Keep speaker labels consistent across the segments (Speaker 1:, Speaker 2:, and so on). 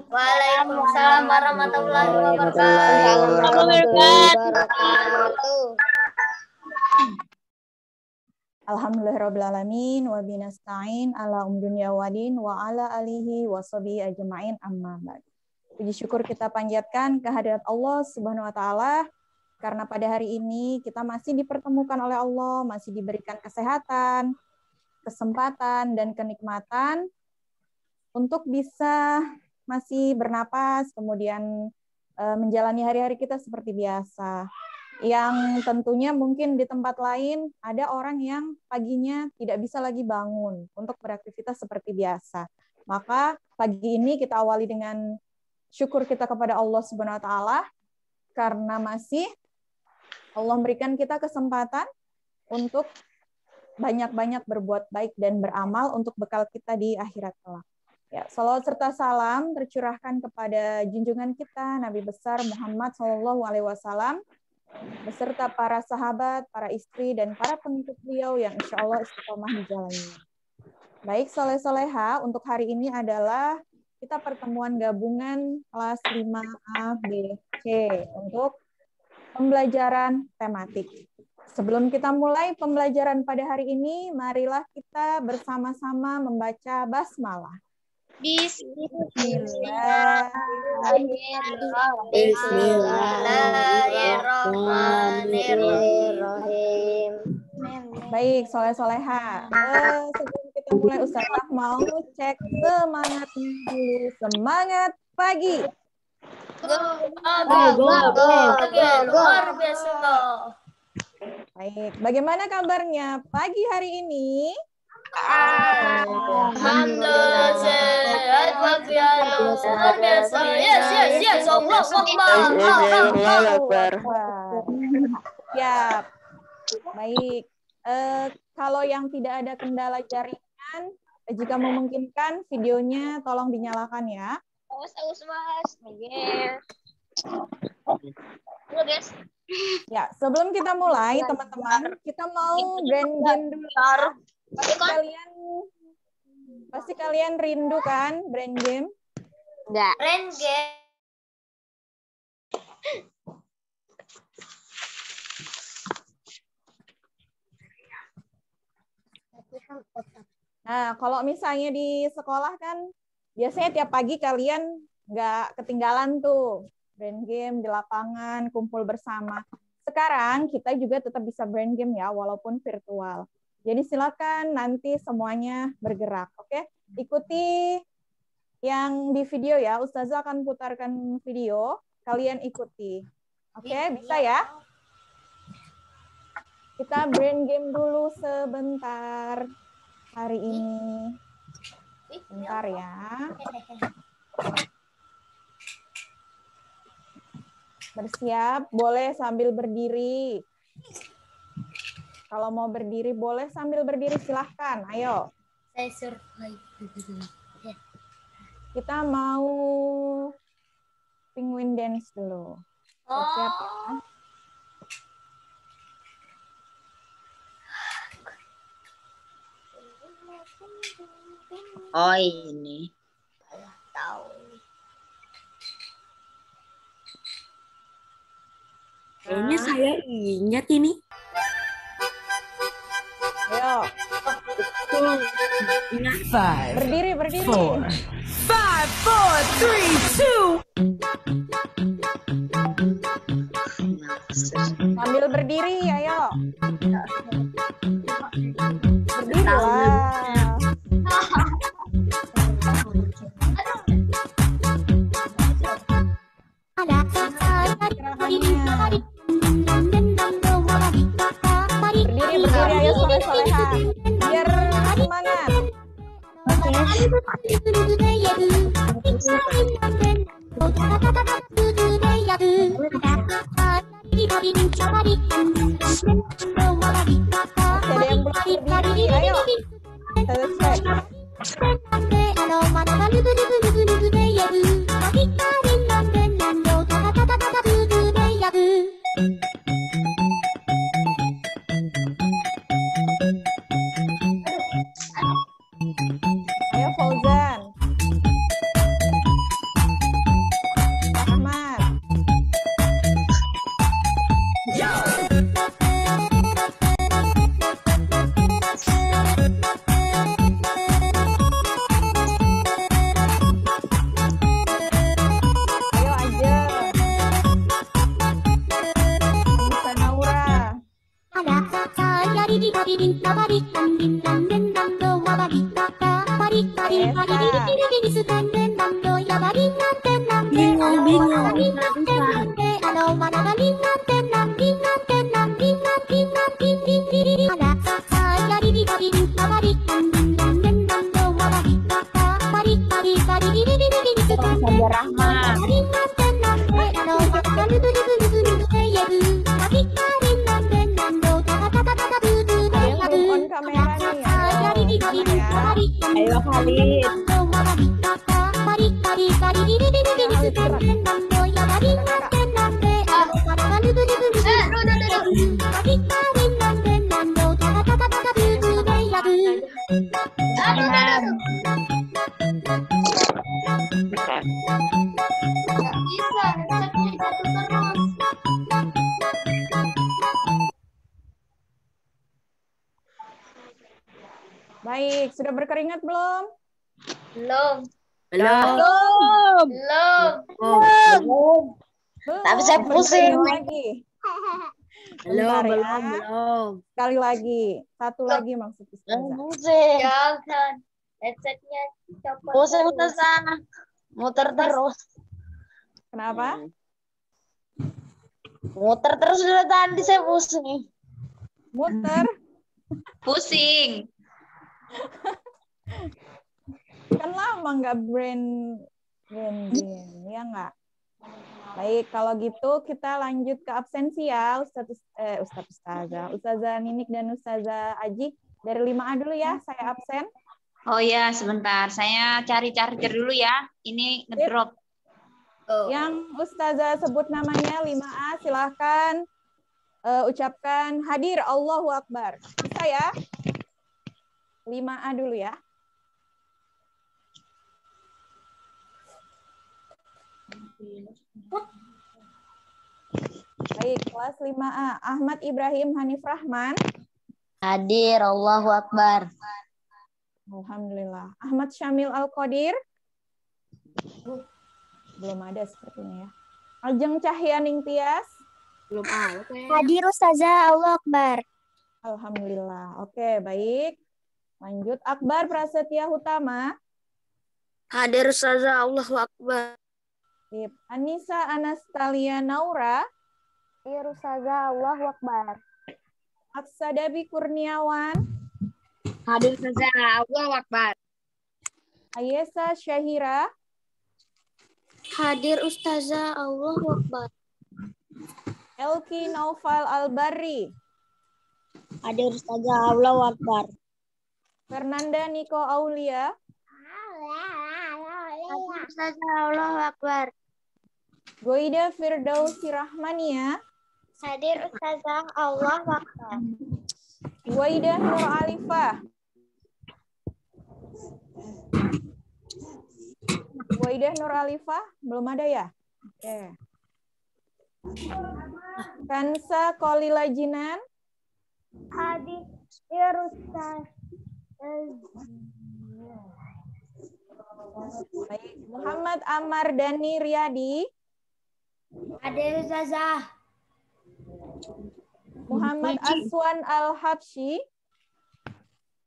Speaker 1: Waalaikumsalam warahmatullahi
Speaker 2: wabarakatuh.
Speaker 3: Alhamdulillahirrabbilalamin wa binasta'in ala dunya wadin wa ala alihi wa sahbihi ajma'in amma ba'd. Puji syukur kita panjatkan kehadirat Allah Subhanahu wa taala karena pada hari ini kita masih dipertemukan oleh Allah, masih diberikan kesehatan, kesempatan dan kenikmatan untuk bisa masih bernapas, kemudian menjalani hari-hari kita seperti biasa. Yang tentunya mungkin di tempat lain ada orang yang paginya tidak bisa lagi bangun untuk beraktivitas seperti biasa. Maka pagi ini kita awali dengan syukur kita kepada Allah Subhanahu wa taala karena masih Allah memberikan kita kesempatan untuk banyak-banyak berbuat baik dan beramal untuk bekal kita di akhirat kelak. Ya, salawat serta salam tercurahkan kepada junjungan kita Nabi besar Muhammad SAW beserta para sahabat, para istri, dan para pengikut beliau yang insya Allah istiqomah di jalannya. Baik, soleh-soleha, untuk hari ini adalah kita pertemuan gabungan kelas 5A, B, C untuk pembelajaran tematik. Sebelum kita mulai pembelajaran pada hari ini, marilah kita bersama-sama membaca basmalah.
Speaker 2: Bismillahirrahmanirrahim.
Speaker 3: Baik, soleh-soleha. Sebelum kita mulai, Ustazah mau cek semangatnya dulu. Semangat pagi.
Speaker 1: Luar biasa.
Speaker 3: Baik, bagaimana kabarnya pagi hari ini?
Speaker 1: Alhamdulillah sehat walafiat luar biasa. Yes. Allah Akbar.
Speaker 3: Siap. Baik. Kalau yang tidak ada kendala jaringan, jika memungkinkan videonya tolong dinyalakan ya.
Speaker 2: Mas. Guys.
Speaker 3: Ya, sebelum kita mulai teman-teman, kita mau grand game dulu. Pasti kalian rindu kan brain game?
Speaker 2: Enggak.
Speaker 1: Brain game.
Speaker 3: Nah, kalau misalnya di sekolah kan biasanya tiap pagi kalian nggak ketinggalan tuh brain game di lapangan, kumpul bersama. Sekarang kita juga tetap bisa brain game ya, walaupun virtual. Jadi silakan nanti semuanya bergerak, oke? Ikuti yang di video ya, Ustazah akan putarkan video, kalian ikuti. Oke, bisa ya? Kita brain game dulu sebentar hari ini. Bentar ya. Bersiap, boleh sambil berdiri. Kalau mau berdiri, boleh sambil berdiri, silahkan. Ayo.
Speaker 1: Saya survive.
Speaker 3: Kita mau penguin dance dulu. Siap ya.
Speaker 2: Oh, ini.
Speaker 1: Tahu.
Speaker 4: Kayaknya saya ingat ini.
Speaker 3: Ayo. Berdiri.
Speaker 4: 5, 4, 3, 2.
Speaker 3: Sambil berdiri, ayo. Berdirilah. Berdiri, ayo soleh-soleha. Biar semangat. Ada yang belum berdiri, ayo. Selesai. Ayo Fauzan.
Speaker 2: Sabar Rahman.
Speaker 3: Ada yang belum on kamera nih.
Speaker 2: Ayo Khalid.
Speaker 1: Bisa, headsetnya jatuh terus.
Speaker 3: Baik, sudah berkeringat belum?
Speaker 1: Belum.
Speaker 4: Belum.
Speaker 1: Belum.
Speaker 3: Belum.
Speaker 2: Tapi saya pusing.
Speaker 3: Berkeringat lagi. Bentar ya.
Speaker 4: Belum.
Speaker 3: Sekali lagi. Satu lagi maksud Ustazah.
Speaker 2: Pusing.
Speaker 1: Jangan. Headsetnya copot.
Speaker 2: Pusing
Speaker 1: terus.
Speaker 2: Ustazah. Muter terus.
Speaker 3: Kenapa?
Speaker 2: Muter terus dari tadi saya pusing.
Speaker 3: Muter.
Speaker 1: Pusing.
Speaker 3: Kan lama nggak branding, ya nggak? Baik, kalau gitu kita lanjut ke absensi ya, Ustazah Ninik dan Ustazah Aji. Dari 5A dulu ya, saya absen.
Speaker 5: Oh ya, sebentar. Saya cari charger dulu ya. Ini ngedrop.
Speaker 3: Yang Ustazah sebut namanya 5A, silahkan ucapkan hadir Allahu Akbar. Bisa ya? 5A dulu ya. Baik, kelas 5A. Ahmad Ibrahim Hanif Rahman.
Speaker 2: Hadir, Allahu Akbar.
Speaker 3: Alhamdulillah. Ahmad Syamil Al-Qadir. Belum ada sepertinya ya. Aljeng Cahyaning Tias.
Speaker 4: Belum ada.
Speaker 2: Hadir Ustazah, Allahu Akbar.
Speaker 3: Alhamdulillah. Oke, baik. Lanjut. Akbar Prasetya Utama.
Speaker 4: Hadir Ustazah, Allahu Akbar.
Speaker 3: Sip. Anissa Anastalia Naura.
Speaker 2: Hadir Ustazah, Allahu Akbar.
Speaker 3: Aksadabi Kurniawan.
Speaker 2: Hadir Ustazah, Allahu Akbar.
Speaker 3: Ayesa Syahira.
Speaker 2: Hadir Ustazah, Allahu Akbar.
Speaker 3: Elki Naufal Al-Barri.
Speaker 2: Hadir Ustazah, Allahu Akbar.
Speaker 3: Fernanda Niko Aulia.
Speaker 2: Hadir Ustazah, Allahu Akbar.
Speaker 3: Goida Firdausi Rahmania.
Speaker 2: Hadir Ustazah, Allahu Akbar.
Speaker 3: Waidah Nur Alifah. Waidah Nur Alifah, belum ada ya? Oke. Kansa Kolila Jinan.
Speaker 2: Hadir Ustazah.
Speaker 3: Baik. Muhammad Amar Dani Riyadi.
Speaker 1: Hadir Ustazah.
Speaker 3: Muhammad Aswan Al-Habsyi.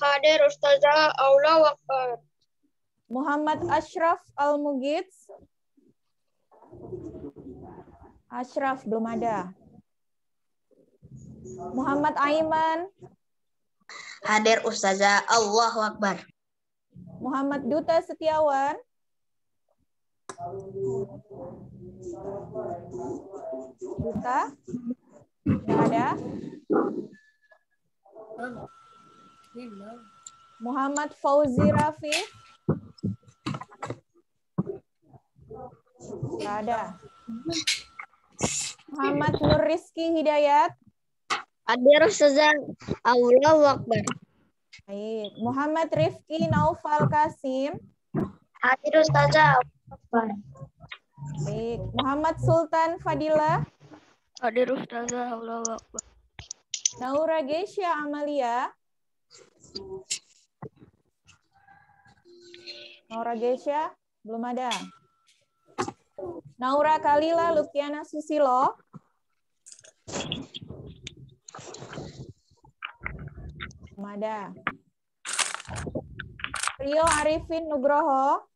Speaker 2: Hadir Ustazah, Allahu Akbar.
Speaker 3: Muhammad Ashraf Al-Mugits. Ashraf belum ada. Muhammad Aiman.
Speaker 5: Hadir Ustazah, Allahu Akbar.
Speaker 3: Muhammad Duta Setiawan. Duta. Nggak ada. Muhammad Fauzi Rafi. Nggak ada. Muhammad Nur Rizky Hidayat.
Speaker 2: Hadir Ustazah, Allahu Akbar.
Speaker 3: Baik. Muhammad Rifki Naufal Kasim.
Speaker 2: Hadir Ustazah, Allahu Akbar.
Speaker 3: Baik. Muhammad Sultan Fadila.
Speaker 2: Hadir Ustazah, Allahu Akbar.
Speaker 3: Naura Gesya Amalia. Naura Gesya belum ada. Naura Kalila Lukiana Susilo. Belum ada. Rio Arifin Nugroho.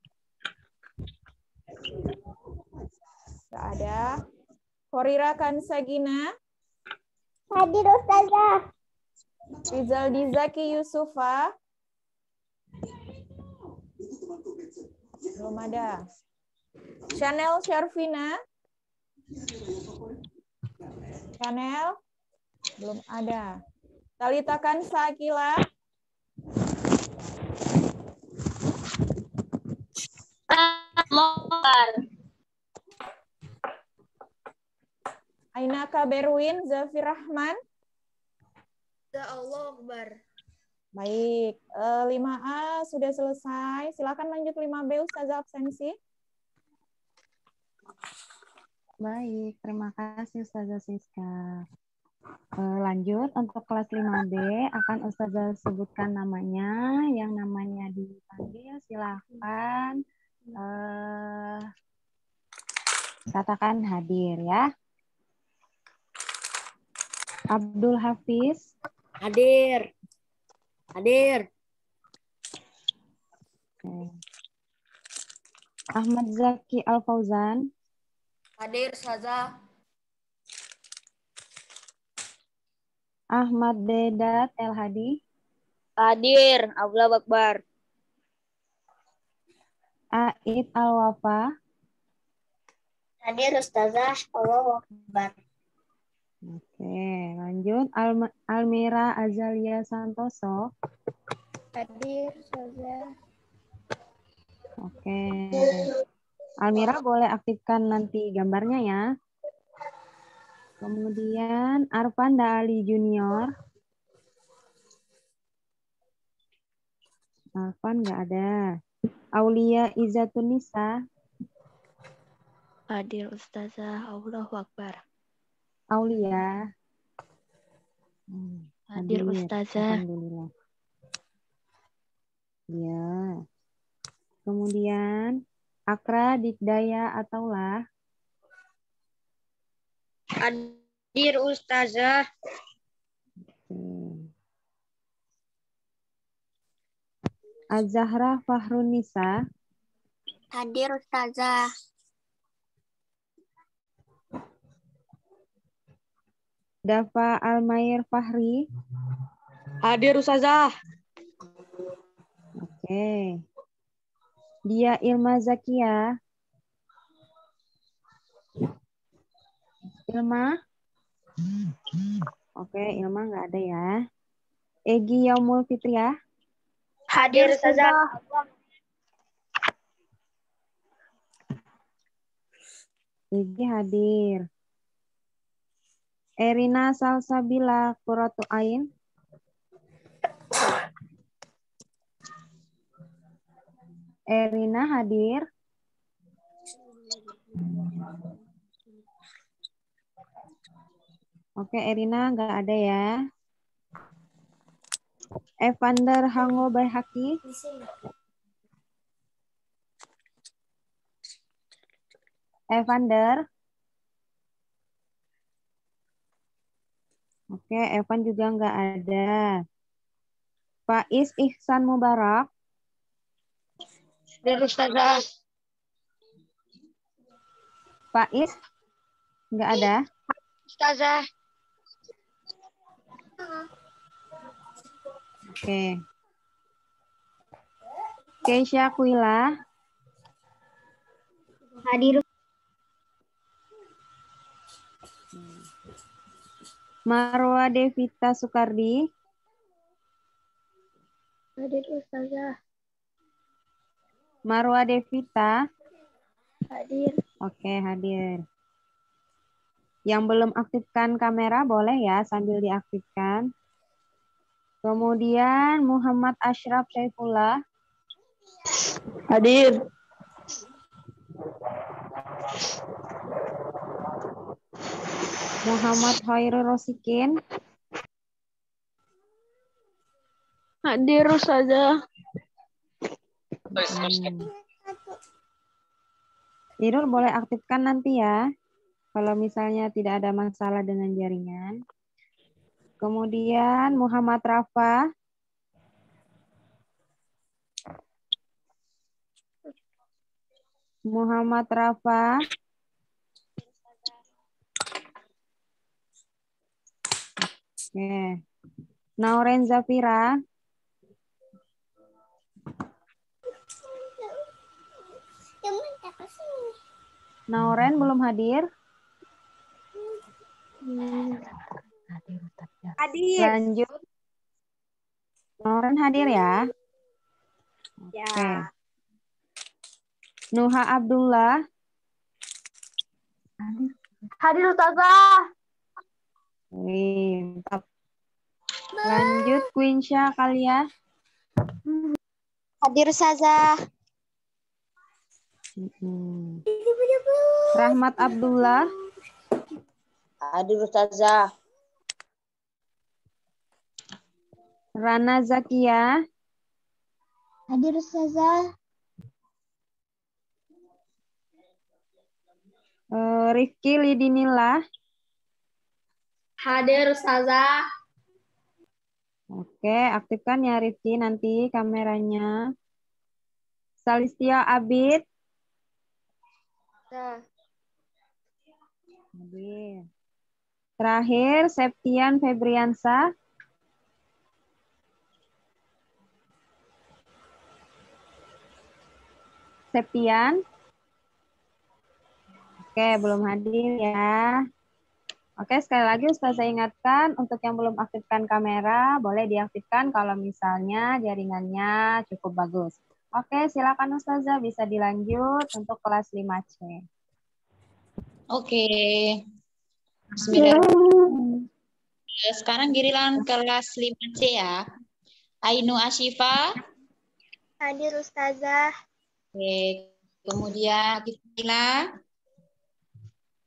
Speaker 3: Nggak ada. Korira Kansagina.
Speaker 1: Hadir Ustazah.
Speaker 3: Rizaldi Zaki Yusufa. Belum ada. Chanel Syarvina. Chanel. Belum ada. Talita Kansa Akila. Ainaka Berwin Zafir Rahman.
Speaker 2: Allah Akbar.
Speaker 3: Baik, 5A sudah selesai. Silakan lanjut 5B, Ustazah absensi.
Speaker 6: Baik, terima kasih Ustazah Siska. Lanjut untuk kelas 5B akan Ustazah sebutkan namanya. Yang namanya dipanggil silahkan katakan hadir ya. Abdul Hafiz.
Speaker 4: Hadir. Hadir.
Speaker 6: Oke. Ahmad Zaki Al-Fauzan.
Speaker 2: Hadir Ustazah.
Speaker 6: Ahmad Dedat El-Hadi.
Speaker 2: Hadir. Allahu Akbar.
Speaker 6: Aid Al-Wafa.
Speaker 1: Hadir Ustazah. Allahu Akbar.
Speaker 6: Oke, lanjut. Almira Azalia Santoso.
Speaker 1: Hadir Ustazah.
Speaker 6: Oke. Almira boleh aktifkan nanti gambarnya ya. Kemudian Arfanda Ali Junior. Arfan nggak ada. Aulia Izzatunisa.
Speaker 2: Hadir Ustazah. Allahu Akbar.
Speaker 6: Aulia.
Speaker 2: Hadir Ustazah.
Speaker 6: Alhamdulillah. Ya. Kemudian Akra Dikdaya Ataulah.
Speaker 2: Hadir Ustazah.
Speaker 6: Azahra Fahrunisa.
Speaker 1: Hadir Ustazah.
Speaker 6: Dafa Almair Fahri.
Speaker 4: Hadir Ustazah.
Speaker 6: Oke. Dia Ilma Zakia. Ilma? Oke, Ilma nggak ada ya. Egi Yaumul Fitriah.
Speaker 1: Hadir Ustazah.
Speaker 6: Egi hadir. Erina Salsabila Qurratu Ain. Erina hadir. Oke, Erina nggak ada ya. Evander Hango Baihaki. Evander. Oke, Evan juga nggak ada. Faiz Ihsan Mubarak.
Speaker 2: Hadir Ustazah.
Speaker 6: Faiz nggak ada.
Speaker 2: Ustazah.
Speaker 6: Oke. Keisha Kuila.
Speaker 1: Hadir.
Speaker 6: Marwa Devita Sukardi.
Speaker 1: Hadir Ustazah.
Speaker 6: Marwa Devita.
Speaker 1: Hadir.
Speaker 6: Oke, hadir. Yang belum aktifkan kamera boleh ya sambil diaktifkan. Kemudian Muhammad Ashraf Saifullah.
Speaker 4: Hadir.
Speaker 6: Muhammad Khairul Rosikin.
Speaker 2: Hadir Ustazah.
Speaker 6: Irul boleh aktifkan nanti ya. Kalau misalnya tidak ada masalah dengan jaringan. Kemudian Muhammad Rafa. Muhammad Rafa. Oke. Nauren Zafira. Nauren belum hadir.
Speaker 2: Hadir.
Speaker 6: Lanjut. Nauren hadir ya.
Speaker 2: Ya.
Speaker 6: Oke. Nuha Abdullah.
Speaker 2: Hadir Ustazah.
Speaker 6: Mantap. Lanjut Quinsha Kalia.
Speaker 2: Hadir Ustazah.
Speaker 6: Rahmat Abdullah.
Speaker 4: Hadir Ustazah.
Speaker 6: Rana Zakia.
Speaker 1: Hadir Ustazah.
Speaker 6: Rifki Lidinillah.
Speaker 2: Hadir Ustazah.
Speaker 6: Oke, aktifkan ya Rifki nanti kameranya. Salistia Abid. Hadir. Terakhir Septian Febriansa. Septian. Oke, belum hadir ya. Oke, sekali lagi Ustazah ingatkan untuk yang belum aktifkan kamera, boleh diaktifkan kalau misalnya jaringannya cukup bagus. Oke, silakan Ustazah bisa dilanjut untuk kelas 5C.
Speaker 5: Oke. Bismillahirrahmanirrahim. Sekarang giliran kelas 5C ya. Ainu Asyifa.
Speaker 1: Hadir Ustazah.
Speaker 5: Oke. Kemudian Kifila.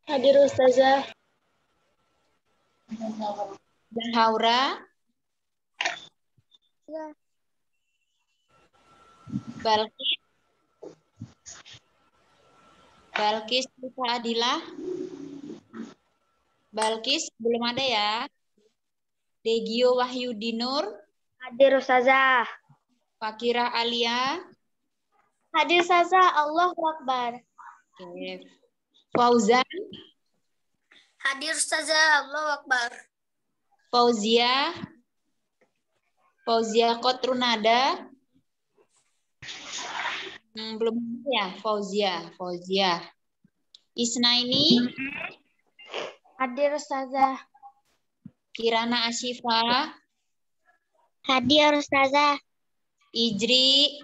Speaker 2: Hadir Ustazah.
Speaker 5: Haura.
Speaker 1: Ya.
Speaker 5: Balkis. Balkis Syifa Adilah. Balkis belum ada ya. Degio Wahyudinur.
Speaker 2: Hadir Ustazah.
Speaker 5: Fakirah Alia.
Speaker 1: Hadir Ustazah. Allahu Akbar.
Speaker 5: Oke. Fauzan.
Speaker 1: Hadir Ustazah. Allahu Akbar.
Speaker 5: Fauzia. Fauzia Kotrunada. Belum ada ya, Fauzia. Isnaini.
Speaker 1: Hadir Ustazah.
Speaker 5: Kirana Asyifa.
Speaker 1: Hadir Ustazah.
Speaker 5: Ijri.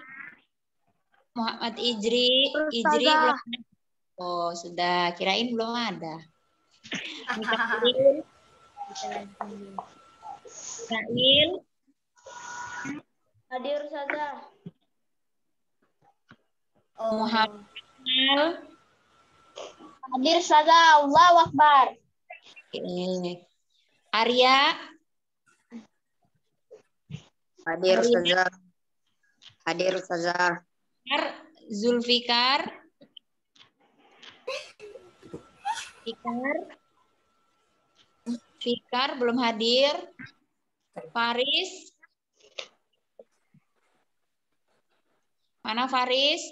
Speaker 5: Muhammad Ijri. Ijri belum ada. Oh, sudah. Kirain belum ada. Nail.
Speaker 1: Hadir Ustazah.
Speaker 5: Muhammad.
Speaker 1: Hadir Ustazah. Allahu Akbar.
Speaker 5: Oke. Arya.
Speaker 4: Hadir Ustazah. Hadir Ustazah.
Speaker 5: Zulfikar. Fikar belum hadir. Faris. Mana Faris?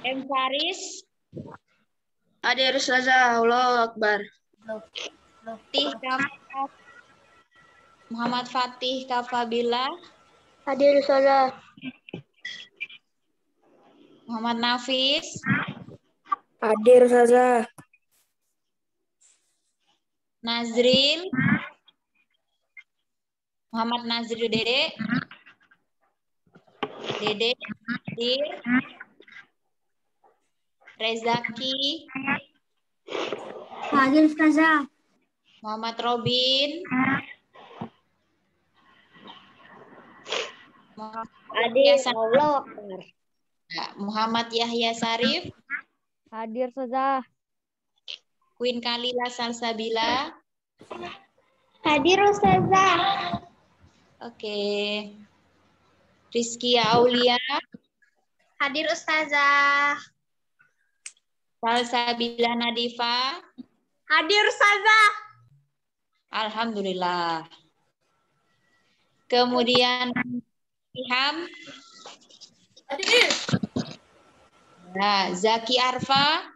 Speaker 5: Faris.
Speaker 2: Hadir Ustazah. Allahu Akbar.
Speaker 5: Muhammad Fatih Kafabila.
Speaker 1: Hadir Ustazah.
Speaker 5: Muhammad Nafis.
Speaker 2: Hadir Ustazah.
Speaker 5: Nazril. Muhammad Nazril Dede. Dede. Hadir. Rezaki.
Speaker 1: Hadir Ustazah.
Speaker 5: Muhammad Robin.
Speaker 2: Hadir. Allahu Akbar.
Speaker 5: Muhammad Yahya Sarif.
Speaker 6: Hadir Ustazah.
Speaker 5: Queen Kalila Salsabila.
Speaker 1: Hadir Ustazah.
Speaker 5: Oke. Rizky Aulia.
Speaker 1: Hadir Ustazah.
Speaker 5: Salsabila Nadifa.
Speaker 1: Hadir Ustazah.
Speaker 5: Alhamdulillah. Kemudian Ilham. Nah, Zaki Arfa.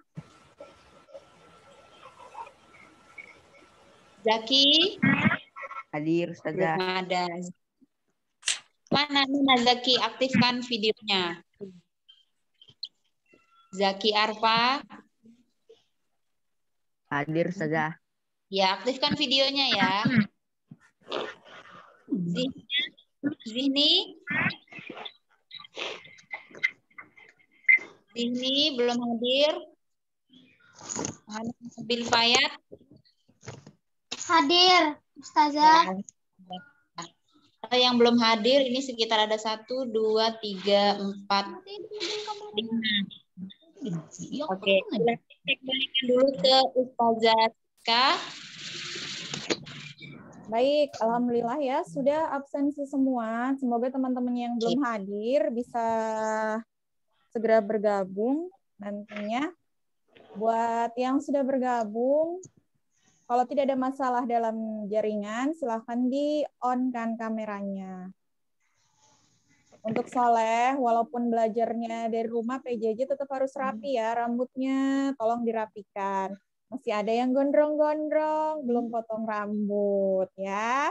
Speaker 5: Zaki.
Speaker 2: Hadir Ustazah.
Speaker 5: Belum ada. Mana Zaki? Aktifkan videonya. Zaki Arfa.
Speaker 2: Hadir Ustazah.
Speaker 5: Ya, aktifkan videonya ya. Zihni. Zihni belum hadir. Bil Fayat.
Speaker 1: Hadir, Ustazah.
Speaker 5: Kalau yang belum hadir, ini sekitar ada 1, 2, 3, 4, 5. Oke, kita kembalikan dulu ke Ustazah Rizka.
Speaker 3: Baik, alhamdulillah ya sudah absensi semua. Semoga teman-teman yang belum hadir bisa segera bergabung nantinya. Buat yang sudah bergabung, kalau tidak ada masalah dalam jaringan, silahkan di-on-kan kameranya. Untuk Soleh, walaupun belajarnya dari rumah, PJJ tetap harus rapi ya, rambutnya tolong dirapikan. Masih ada yang gondrong-gondrong, belum potong rambut ya.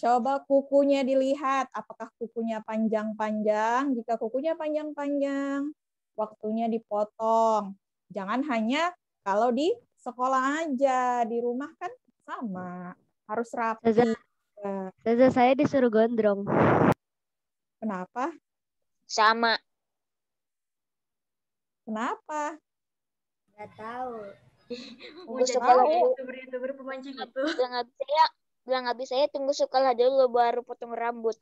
Speaker 3: Coba kukunya dilihat, apakah kukunya panjang-panjang? Jika kukunya panjang-panjang, waktunya dipotong. Jangan hanya kalau di sekolah aja, di rumah kan sama, harus rapi.
Speaker 2: Ustazah, saya disuruh gondrong.
Speaker 3: Kenapa?
Speaker 2: Sama.
Speaker 3: Kenapa?
Speaker 1: Nggak tahu.
Speaker 2: Tunggu sekolah dulu.
Speaker 1: YouTuber pemancing itu.
Speaker 2: Bilang habis saya tunggu sekolah dulu baru potong rambut.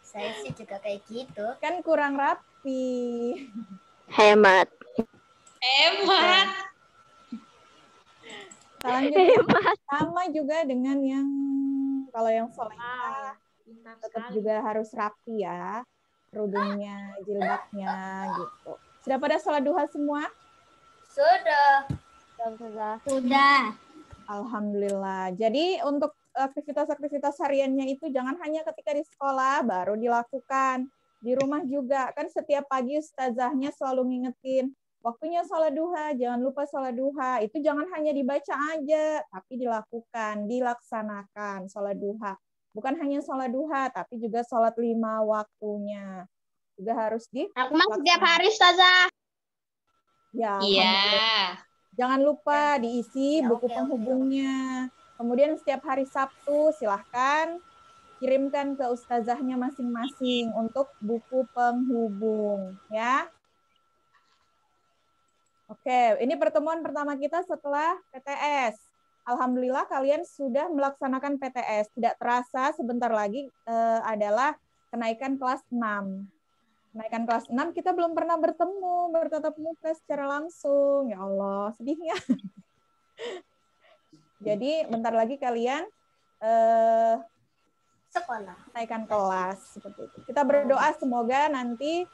Speaker 1: Saya sih juga kayak gitu.
Speaker 3: Kan kurang rapi.
Speaker 2: Hemat.
Speaker 5: Hemat.
Speaker 3: Selanjutnya sama juga dengan yang kalau yang Solehah tetap juga harus rapi ya, kerudungnya, jilbabnya gitu. Sudah pada sholat duha semua?
Speaker 1: Sudah. Sudah.
Speaker 3: Alhamdulillah. Jadi untuk aktivitas-aktivitas hariannya itu jangan hanya ketika di sekolah baru dilakukan, di rumah juga. Kan setiap pagi ustazahnya selalu ngingetin, waktunya sholat duha, jangan lupa sholat duha. Itu jangan hanya dibaca aja, tapi dilakukan, dilaksanakan sholat duha. Bukan hanya sholat duha, tapi juga sholat 5 waktunya. Juga harus
Speaker 1: Aku mah setiap hari, Ustazah.
Speaker 3: Ya,
Speaker 5: Iya.
Speaker 3: jangan lupa diisi buku penghubungnya. Kemudian setiap hari Sabtu silahkan kirimkan ke ustazahnya masing-masing untuk buku penghubung. Ya. Oke, ini pertemuan pertama kita setelah PTS. Alhamdulillah kalian sudah melaksanakan PTS. Tidak terasa sebentar lagi adalah kenaikan kelas 6. Kenaikan kelas 6 kita belum pernah bertatap muka secara langsung. Ya Allah, sedihnya. Jadi bentar lagi kalian
Speaker 1: Sekolah.
Speaker 3: naikkan kelas seperti itu. Kita berdoa semoga nanti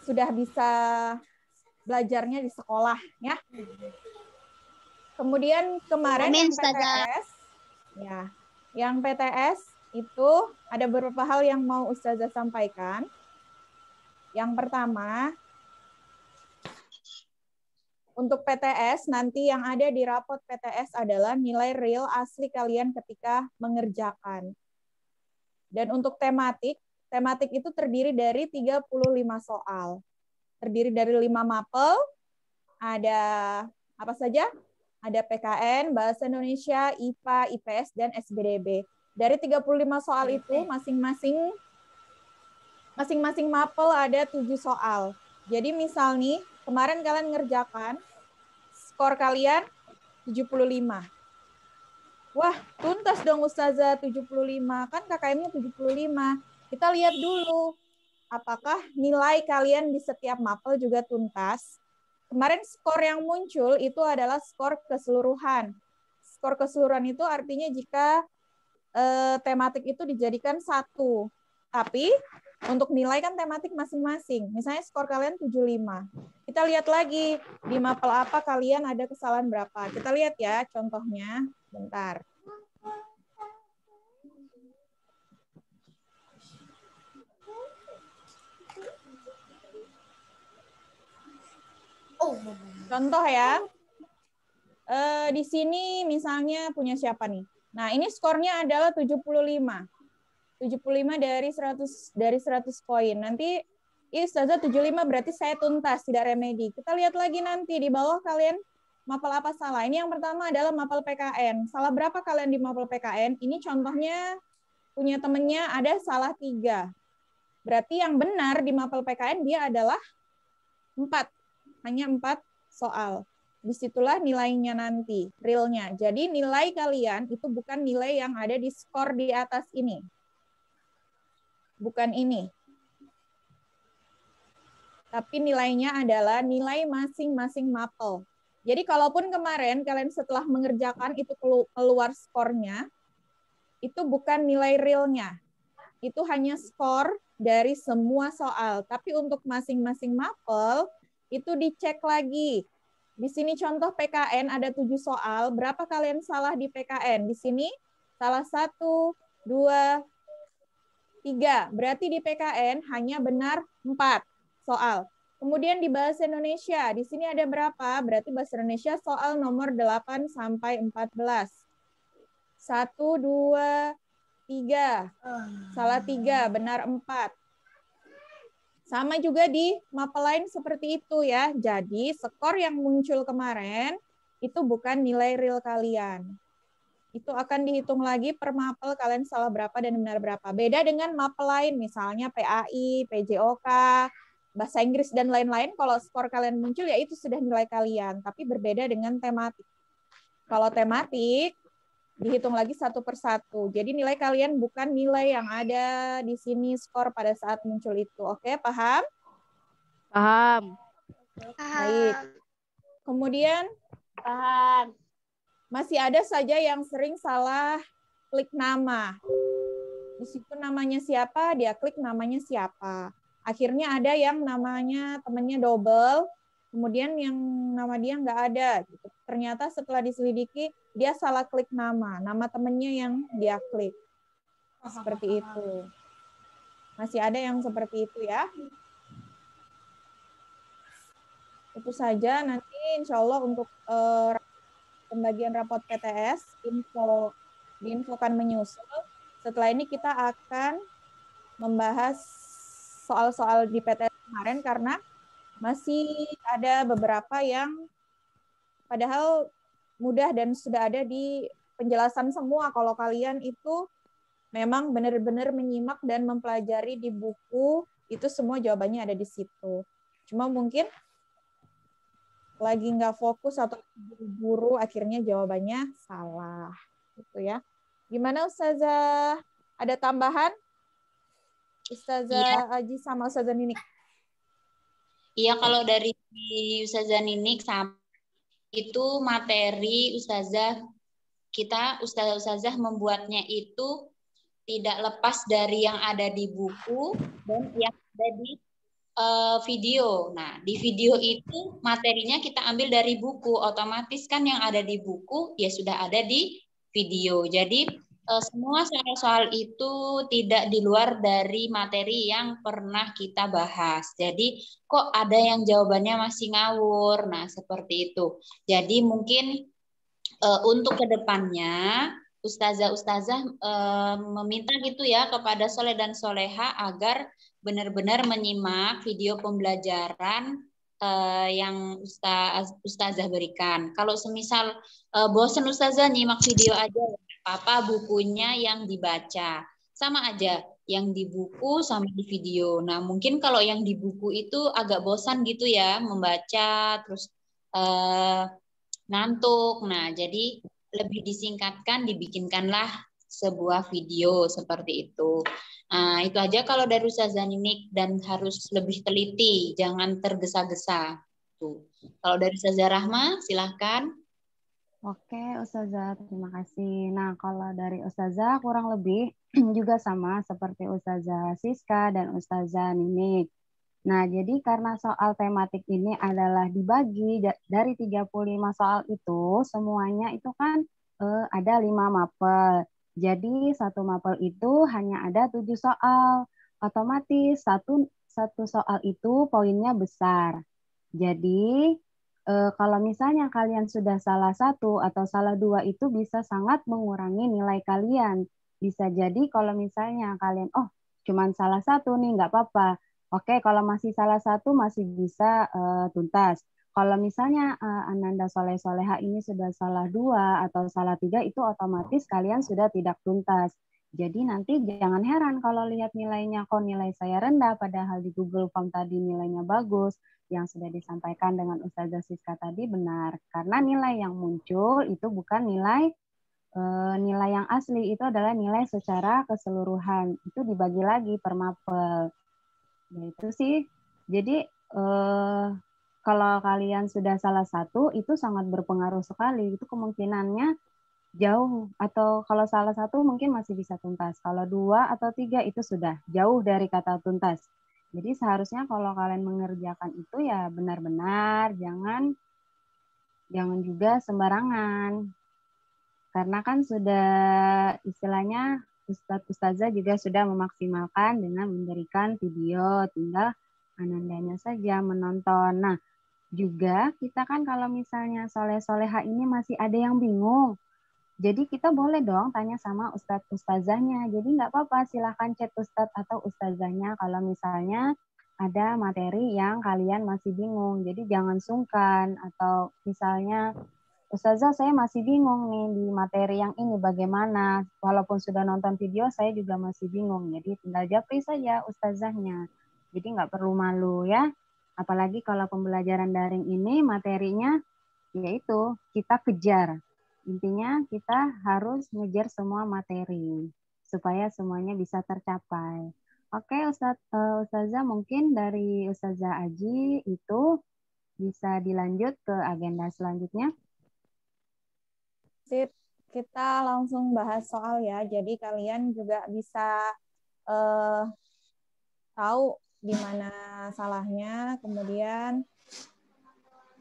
Speaker 3: sudah bisa belajarnya di sekolah ya. Kemudian kemarin
Speaker 1: Amin,
Speaker 3: yang PTS, ya, yang PTS itu ada beberapa hal yang mau Ustazah sampaikan. Yang pertama, untuk PTS nanti yang ada di rapot PTS adalah nilai real asli kalian ketika mengerjakan. Dan untuk tematik itu terdiri dari 35 soal. Terdiri dari 5 mapel, ada apa saja? Ada PKN, Bahasa Indonesia, IPA, IPS, dan SBDB. Dari 35 soal itu, masing-masing mapel ada 7 soal. Jadi misal nih, kemarin kalian ngerjakan, skor kalian 75. Wah, tuntas dong Ustazah 75. Kan KKM-nya 75. Kita lihat dulu, apakah nilai kalian di setiap mapel juga tuntas. Kemarin skor yang muncul itu adalah skor keseluruhan. Skor keseluruhan itu artinya jika tematik itu dijadikan 1. Tapi untuk nilai kan tematik masing-masing. Misalnya skor kalian 75. Kita lihat lagi di mapel apa kalian ada kesalahan berapa. Kita lihat ya contohnya. Bentar. Contoh ya. Di sini misalnya punya siapa nih? Nah, ini skornya adalah 75. 75 dari 100 poin. Nanti Ustazah 75 berarti saya tuntas, tidak remedi. Kita lihat lagi nanti di bawah kalian mapel apa salah. Ini yang pertama adalah mapel PKN. Salah berapa kalian di mapel PKN? Ini contohnya punya temennya ada salah 3. Berarti yang benar di mapel PKN dia adalah 4. Hanya 4 soal. Disitulah nilainya nanti, realnya. Jadi nilai kalian itu bukan nilai yang ada di skor di atas ini. Bukan ini. Tapi nilainya adalah nilai masing-masing mapel. Jadi kalaupun kemarin kalian setelah mengerjakan itu keluar skornya, itu bukan nilai realnya. Itu hanya skor dari semua soal. Tapi untuk masing-masing mapel, itu dicek lagi. Di sini contoh PKN ada 7 soal. Berapa kalian salah di PKN? Di sini salah 1, 2, 3. Berarti di PKN hanya benar 4 soal. Kemudian di bahasa Indonesia, di sini ada berapa? Berarti bahasa Indonesia soal nomor 8 sampai 14. 1, 2, 3. Salah 3, benar 4. Sama juga di mapel lain seperti itu ya. Jadi skor yang muncul kemarin itu bukan nilai real kalian. Itu akan dihitung lagi per mapel kalian salah berapa dan benar berapa. Beda dengan mapel lain misalnya PAI, PJOK, bahasa Inggris dan lain-lain. Kalau skor kalian muncul ya itu sudah nilai kalian. Tapi berbeda dengan tematik. Kalau tematik dihitung lagi satu persatu. Jadi nilai kalian bukan nilai yang ada di sini skor pada saat muncul itu. Oke, paham?
Speaker 2: Paham.
Speaker 3: Baik. Kemudian
Speaker 2: Paham.
Speaker 3: masih ada saja yang sering salah klik nama. Di situ namanya siapa, dia klik namanya siapa. Akhirnya ada yang namanya temannya double, kemudian yang nama dia nggak ada. Gitu. Ternyata setelah diselidiki, dia salah klik nama temennya yang dia klik. Seperti itu. Masih ada yang seperti itu ya. Itu saja nanti insya Allah untuk pembagian rapot PTS, diinfokan menyusul. Setelah ini kita akan membahas soal-soal di PTS kemarin karena masih ada beberapa yang padahal mudah dan sudah ada di penjelasan semua. Kalau kalian itu memang benar-benar menyimak dan mempelajari di buku, itu semua jawabannya ada di situ. Cuma mungkin lagi nggak fokus atau buru-buru, akhirnya jawabannya salah. Gitu ya. Gimana Ustazah? Ada tambahan? Ustazah Aji sama Ustazah Ninik.
Speaker 5: Iya, kalau dari Ustazah Ninik itu materi Ustazah membuatnya itu tidak lepas dari yang ada di buku dan yang ada di video. Nah, di video itu materinya kita ambil dari buku, otomatis kan yang ada di buku ya sudah ada di video. Jadi semua soal-soal itu tidak di luar dari materi yang pernah kita bahas. Jadi kok ada yang jawabannya masih ngawur. Nah, seperti itu. Jadi mungkin untuk kedepannya Ustazah meminta gitu ya kepada Soleh dan Soleha agar benar-benar menyimak video pembelajaran yang Ustazah berikan. Kalau semisal bosan Ustazah nyimak video aja, apa bukunya yang dibaca. Sama aja, yang di buku sama di video. Nah, mungkin kalau yang di buku itu agak bosan gitu ya, membaca, terus ngantuk. Nah, jadi lebih disingkatkan, dibikinkanlah sebuah video seperti itu. Nah, itu aja kalau dari Ustazah Ninik, dan harus lebih teliti, jangan tergesa-gesa. Tuh. Kalau dari Ustazah Rahma, silahkan.
Speaker 6: Oke, Ustazah, terima kasih. Nah, kalau dari Ustazah kurang lebih juga sama seperti Ustazah Siska dan Ustazah Ninik. Nah, jadi karena soal tematik ini adalah dibagi dari 35 soal itu, semuanya itu kan ada 5 mapel. Jadi satu mapel itu hanya ada 7 soal. Otomatis satu soal itu poinnya besar. Jadi kalau misalnya kalian sudah salah satu atau salah dua itu bisa sangat mengurangi nilai kalian. Bisa jadi kalau misalnya kalian, oh cuman salah satu nih, nggak apa-apa. Oke, kalau masih salah satu masih bisa tuntas. Kalau misalnya Ananda Soleh Soleha ini sudah salah dua atau salah tiga, itu otomatis kalian sudah tidak tuntas. Jadi nanti jangan heran kalau lihat nilainya, kok nilai saya rendah, padahal di Google Form tadi nilainya bagus. Yang sudah disampaikan dengan Ustazah Siska tadi benar. Karena nilai yang muncul itu bukan nilai yang asli, itu adalah nilai secara keseluruhan. Itu dibagi lagi per mapel. Ya itu sih. Jadi kalau kalian sudah salah satu, itu sangat berpengaruh sekali. Itu kemungkinannya jauh, atau kalau salah satu mungkin masih bisa tuntas. Kalau dua atau tiga itu sudah jauh dari kata tuntas. Jadi seharusnya kalau kalian mengerjakan itu ya benar-benar, jangan juga sembarangan. Karena kan sudah istilahnya Ustazah juga sudah memaksimalkan dengan memberikan video, tinggal Anandanya saja menonton. Nah, juga kita kan kalau misalnya soleh-soleha ini masih ada yang bingung, jadi kita boleh dong tanya sama ustazahnya. Jadi nggak apa-apa, silahkan chat ustadz atau ustazahnya kalau misalnya ada materi yang kalian masih bingung. Jadi jangan sungkan, atau misalnya, ustazah saya masih bingung nih di materi yang ini bagaimana. Walaupun sudah nonton video saya juga masih bingung. Jadi tinggal japri saja ustazahnya. Jadi nggak perlu malu ya. Apalagi kalau pembelajaran daring ini materinya yaitu kita kejar. Intinya kita harus ngejar semua materi supaya semuanya bisa tercapai. Oke, Ustazah, mungkin dari Ustazah Aji itu bisa dilanjut ke agenda selanjutnya.
Speaker 3: Sip, kita langsung bahas soal ya. Jadi kalian juga bisa tahu di mana salahnya, kemudian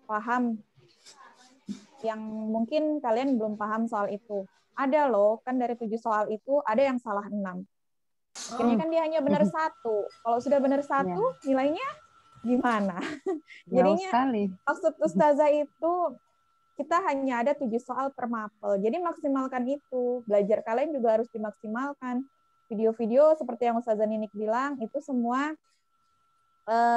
Speaker 3: paham yang mungkin kalian belum paham soal itu. Ada loh, kan dari 7 soal itu ada yang salah 6. Akhirnya kan dia hanya benar 1. Kalau sudah benar 1, nilainya gimana? Jadinya maksud Ustazah itu kita hanya ada 7 soal per mapel. Jadi maksimalkan itu. Belajar kalian juga harus dimaksimalkan. Video-video seperti yang Ustazah Ninik bilang, itu semua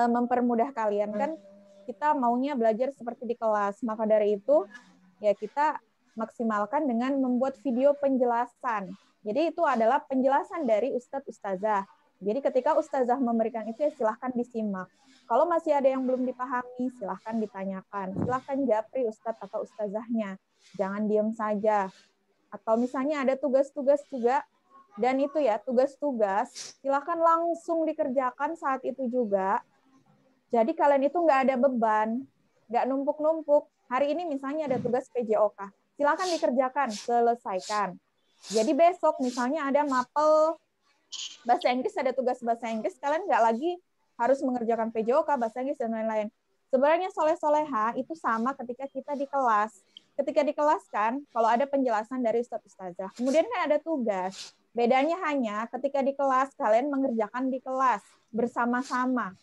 Speaker 3: mempermudah kalian. Kan kita maunya belajar seperti di kelas. Maka dari itu, ya kita maksimalkan dengan membuat video penjelasan. Jadi itu adalah penjelasan dari Ustadz Ustazah. Jadi ketika Ustazah memberikan itu ya silahkan disimak. Kalau masih ada yang belum dipahami, silahkan ditanyakan. Silahkan japri Ustadz atau Ustazahnya. Jangan diam saja. Atau misalnya ada tugas-tugas juga, dan itu ya tugas-tugas, silahkan langsung dikerjakan saat itu juga. Jadi kalian itu nggak ada beban, nggak numpuk-numpuk. Hari ini misalnya ada tugas PJOK, silakan dikerjakan, selesaikan. Jadi besok misalnya ada mapel bahasa Inggris, ada tugas bahasa Inggris, kalian nggak lagi harus mengerjakan PJOK, bahasa Inggris, dan lain-lain. Sebenarnya soleh-soleha itu sama ketika kita di kelas. Ketika di kelas kan, kalau ada penjelasan dari Ustadz Ustazah, kemudian kan ada tugas. Bedanya hanya ketika di kelas, kalian mengerjakan di kelas bersama-sama.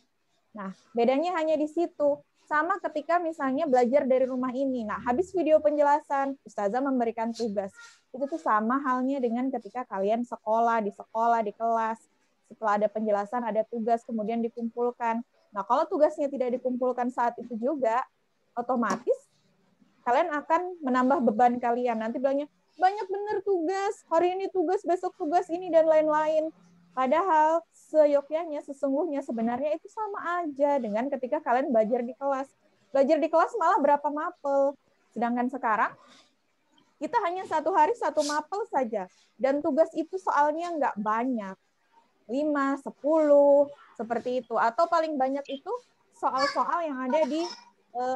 Speaker 3: Nah, bedanya hanya di situ. Sama ketika misalnya belajar dari rumah ini. Nah, habis video penjelasan, Ustazah memberikan tugas. Itu tuh sama halnya dengan ketika kalian sekolah, di kelas. Setelah ada penjelasan, ada tugas, kemudian dikumpulkan. Nah, kalau tugasnya tidak dikumpulkan saat itu juga, otomatis kalian akan menambah beban kalian. Nanti bilangnya, banyak bener tugas, hari ini tugas, besok tugas ini, dan lain-lain. Padahal seyogyanya, sesungguhnya sebenarnya itu sama aja dengan ketika kalian belajar di kelas. Belajar di kelas malah berapa mapel. Sedangkan sekarang, kita hanya 1 hari 1 mapel saja. Dan tugas itu soalnya nggak banyak. 5, 10, seperti itu. Atau paling banyak itu soal-soal yang ada di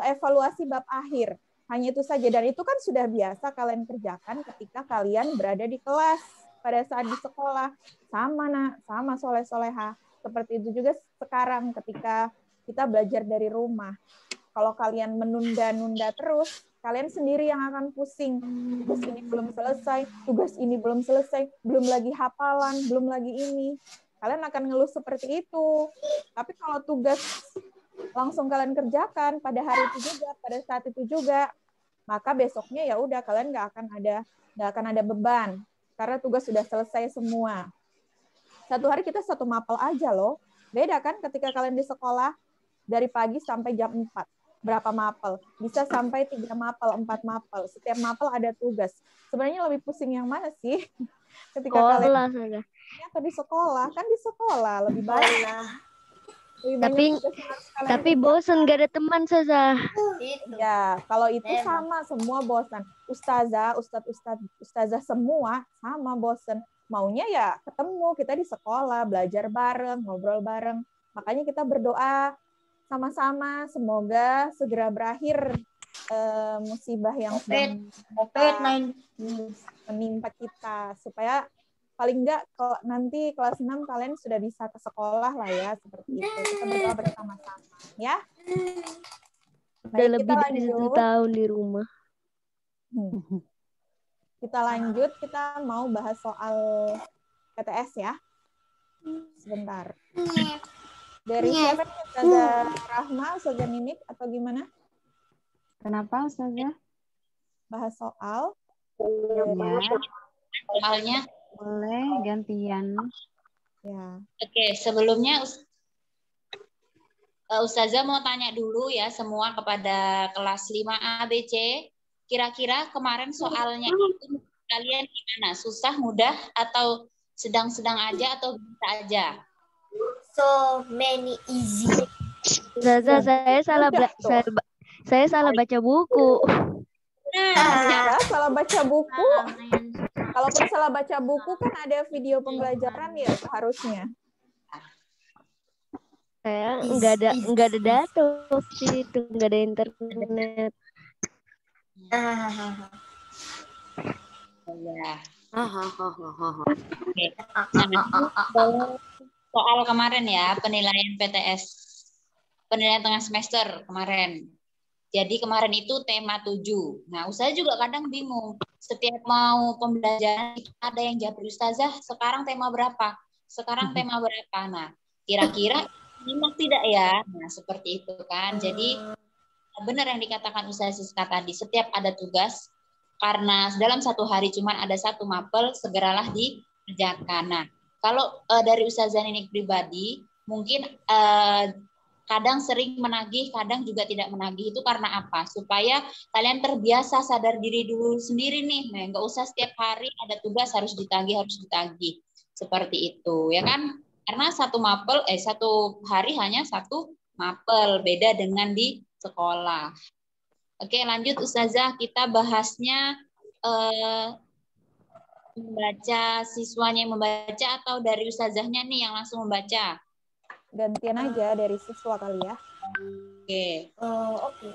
Speaker 3: evaluasi bab akhir. Hanya itu saja. Dan itu kan sudah biasa kalian kerjakan ketika kalian berada di kelas. Pada saat di sekolah, sama soleh-soleha. Seperti itu juga sekarang ketika kita belajar dari rumah. Kalau kalian menunda-nunda terus, kalian sendiri yang akan pusing. Tugas ini belum selesai, tugas ini belum selesai, belum lagi hafalan, belum lagi ini. Kalian akan ngeluh seperti itu. Tapi kalau tugas langsung kalian kerjakan pada hari itu juga, pada saat itu juga. Maka besoknya ya udah kalian nggak akan ada beban karena tugas sudah selesai semua. Satu hari kita satu mapel aja loh. Beda kan ketika kalian di sekolah dari pagi sampai jam 4. Berapa mapel? Bisa sampai 3 mapel, 4 mapel. Setiap mapel ada tugas. Sebenarnya lebih pusing yang mana sih? Ketika kalian atau di sekolah? Kan di sekolah lebih banyak.
Speaker 7: Tapi bosan gak ada teman Saza.
Speaker 3: Ya, kalau itu sama semua bosan. Ustazah semua sama bosan. Maunya ya ketemu, kita di sekolah, belajar bareng, ngobrol bareng. Makanya kita berdoa sama-sama semoga segera berakhir musibah yang sedang menimpa kita, supaya paling enggak nanti kelas 6 kalian sudah bisa ke sekolah lah ya, seperti itu. Kita berdoa bersama-sama ya.
Speaker 7: Udah lebih dari 1 tahun di rumah.
Speaker 3: Kita lanjut, kita mau bahas soal PTS ya. Sebentar. Dari siapa? Ustazah Rahma, Ustazah Ninik, atau gimana?
Speaker 6: Kenapa Ustazah?
Speaker 3: Bahas soal.
Speaker 6: Ya.
Speaker 5: Soalnya
Speaker 6: Boleh gantian.
Speaker 3: Ya.
Speaker 5: Oke, sebelumnya Ustazah mau tanya dulu ya semua kepada kelas 5A, B, C. Kira-kira kemarin soalnya itu kalian gimana? Susah, mudah, atau sedang-sedang aja, atau bisa aja?
Speaker 1: So many easy.
Speaker 7: Saza, saya salah baca buku.
Speaker 3: Ya, salah baca buku. Kalaupun salah baca buku kan ada video pembelajaran ya seharusnya.
Speaker 7: Saya nggak ada data waktu itu, nggak ada internet.
Speaker 5: Ya. Oke. Soal kemarin ya, penilaian PTS. Penilaian tengah semester kemarin. Jadi kemarin itu tema 7. Nah, Ustazah juga kadang bingung. Setiap mau pembelajaran ada yang jawab, Ustazah, sekarang tema berapa? Sekarang tema berapa? Nah, kira-kira nyimak tidak ya? Nah, seperti itu kan. Jadi benar yang dikatakan Ustazah Siska tadi, setiap ada tugas, karena dalam satu hari cuma ada 1 mapel, segeralah dikerjakan. Nah, kalau dari Ustazah Ninik pribadi, mungkin kadang sering menagih, kadang juga tidak menagih. Itu karena apa? Supaya kalian terbiasa sadar diri dulu sendiri nih. Nah, nggak usah setiap hari ada tugas harus ditagih. Seperti itu, ya kan? Karena 1 mapel, 1 hari hanya 1 mapel, beda dengan di sekolah. Oke, lanjut Ustazah, kita bahasnya membaca, siswanya yang membaca atau dari Ustazahnya nih yang langsung membaca?
Speaker 3: Gantian aja dari siswa kali ya.
Speaker 5: Oke.
Speaker 1: Oke.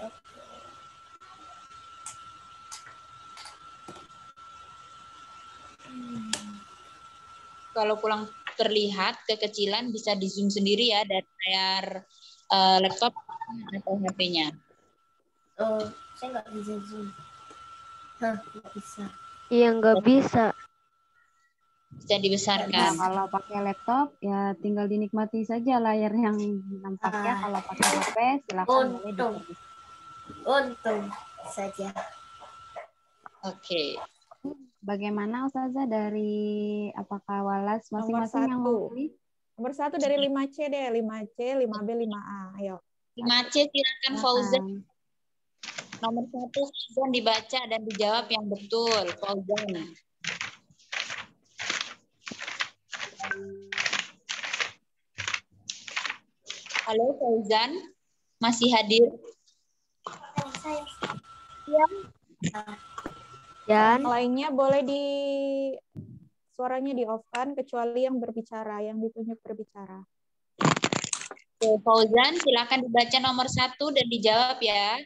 Speaker 5: Kalau pulang terlihat kekecilan bisa di zoom sendiri ya dari layar laptop atau HP-nya.
Speaker 1: Saya nggak bisa zoom. Nggak bisa.
Speaker 7: Iya, nggak bisa.
Speaker 5: Bisa dibesarkan.
Speaker 6: Nah, kalau pakai laptop ya tinggal dinikmati saja layar yang nampaknya. Kalau pakai HP silakan boleh diperbaiki.
Speaker 1: Untung saja.
Speaker 5: Oke.
Speaker 6: Bagaimana Ustazah dari apakah Walas masing-masing yang mau pilih?
Speaker 3: Nomor 1 dari 5C deh, 5C, 5B, 5A. Ayo.
Speaker 5: 5C silakan Fauzan. Nomor 1 Fauzan dibaca dan dijawab yang betul. Fauzan. Halo Fauzan, masih hadir?
Speaker 1: Ya.
Speaker 7: Yan,
Speaker 3: Lainnya boleh suaranya di-off-kan kecuali yang berbicara, yang ditunjuk berbicara.
Speaker 5: Oke, Fauzan, silakan dibaca nomor 1 dan dijawab ya.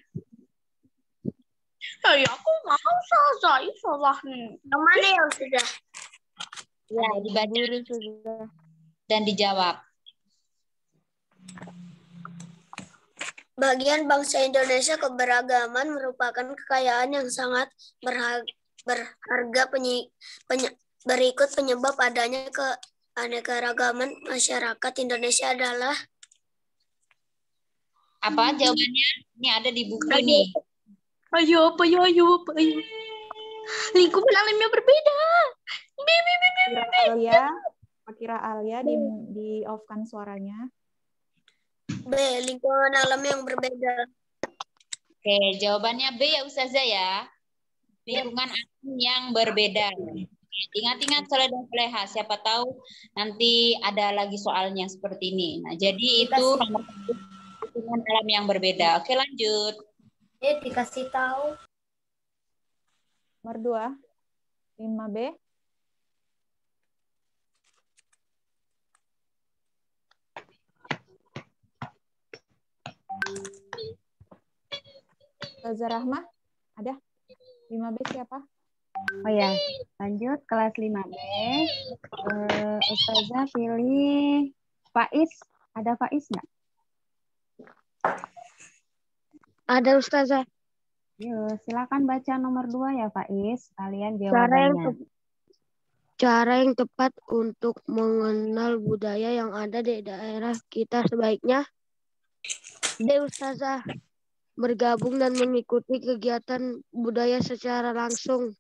Speaker 1: Ya, aku mau salah nih. Yang mana ya sudah?
Speaker 5: Ya, dibaca dan dijawab.
Speaker 8: Bagian bangsa Indonesia keberagaman merupakan kekayaan yang sangat berharga berikut penyebab adanya keanekaragaman masyarakat Indonesia adalah
Speaker 5: Apa jawabannya? Ini ada di buku nih.
Speaker 1: Ayo, apa, ayo. Lingkupan alamnya berbeda.
Speaker 3: Kira Alia di off-kan suaranya.
Speaker 8: B. Lingkungan alam yang berbeda.
Speaker 5: Oke, jawabannya B ya Ustazah ya. Lingkungan alam yang berbeda. Ingat-ingat Soleh dan Soleha, siapa tahu nanti ada lagi soalnya seperti ini. Nah, jadi itu nomor 1, lingkungan alam yang berbeda. Oke, lanjut.
Speaker 8: Dikasih tahu.
Speaker 3: Nomor 2, 5B. Ustazah Rahma, ada? 5B siapa?
Speaker 6: Oh ya, lanjut kelas 5B. Ustazah pilih Faiz. Ada Faiz nggak?
Speaker 7: Ada Ustazah.
Speaker 6: Yuk, silakan baca nomor 2 ya Faiz. Kalian jawabannya.
Speaker 7: Cara yang tepat untuk mengenal budaya yang ada di daerah kita sebaiknya D. Ustazah, bergabung dan mengikuti kegiatan budaya secara langsung.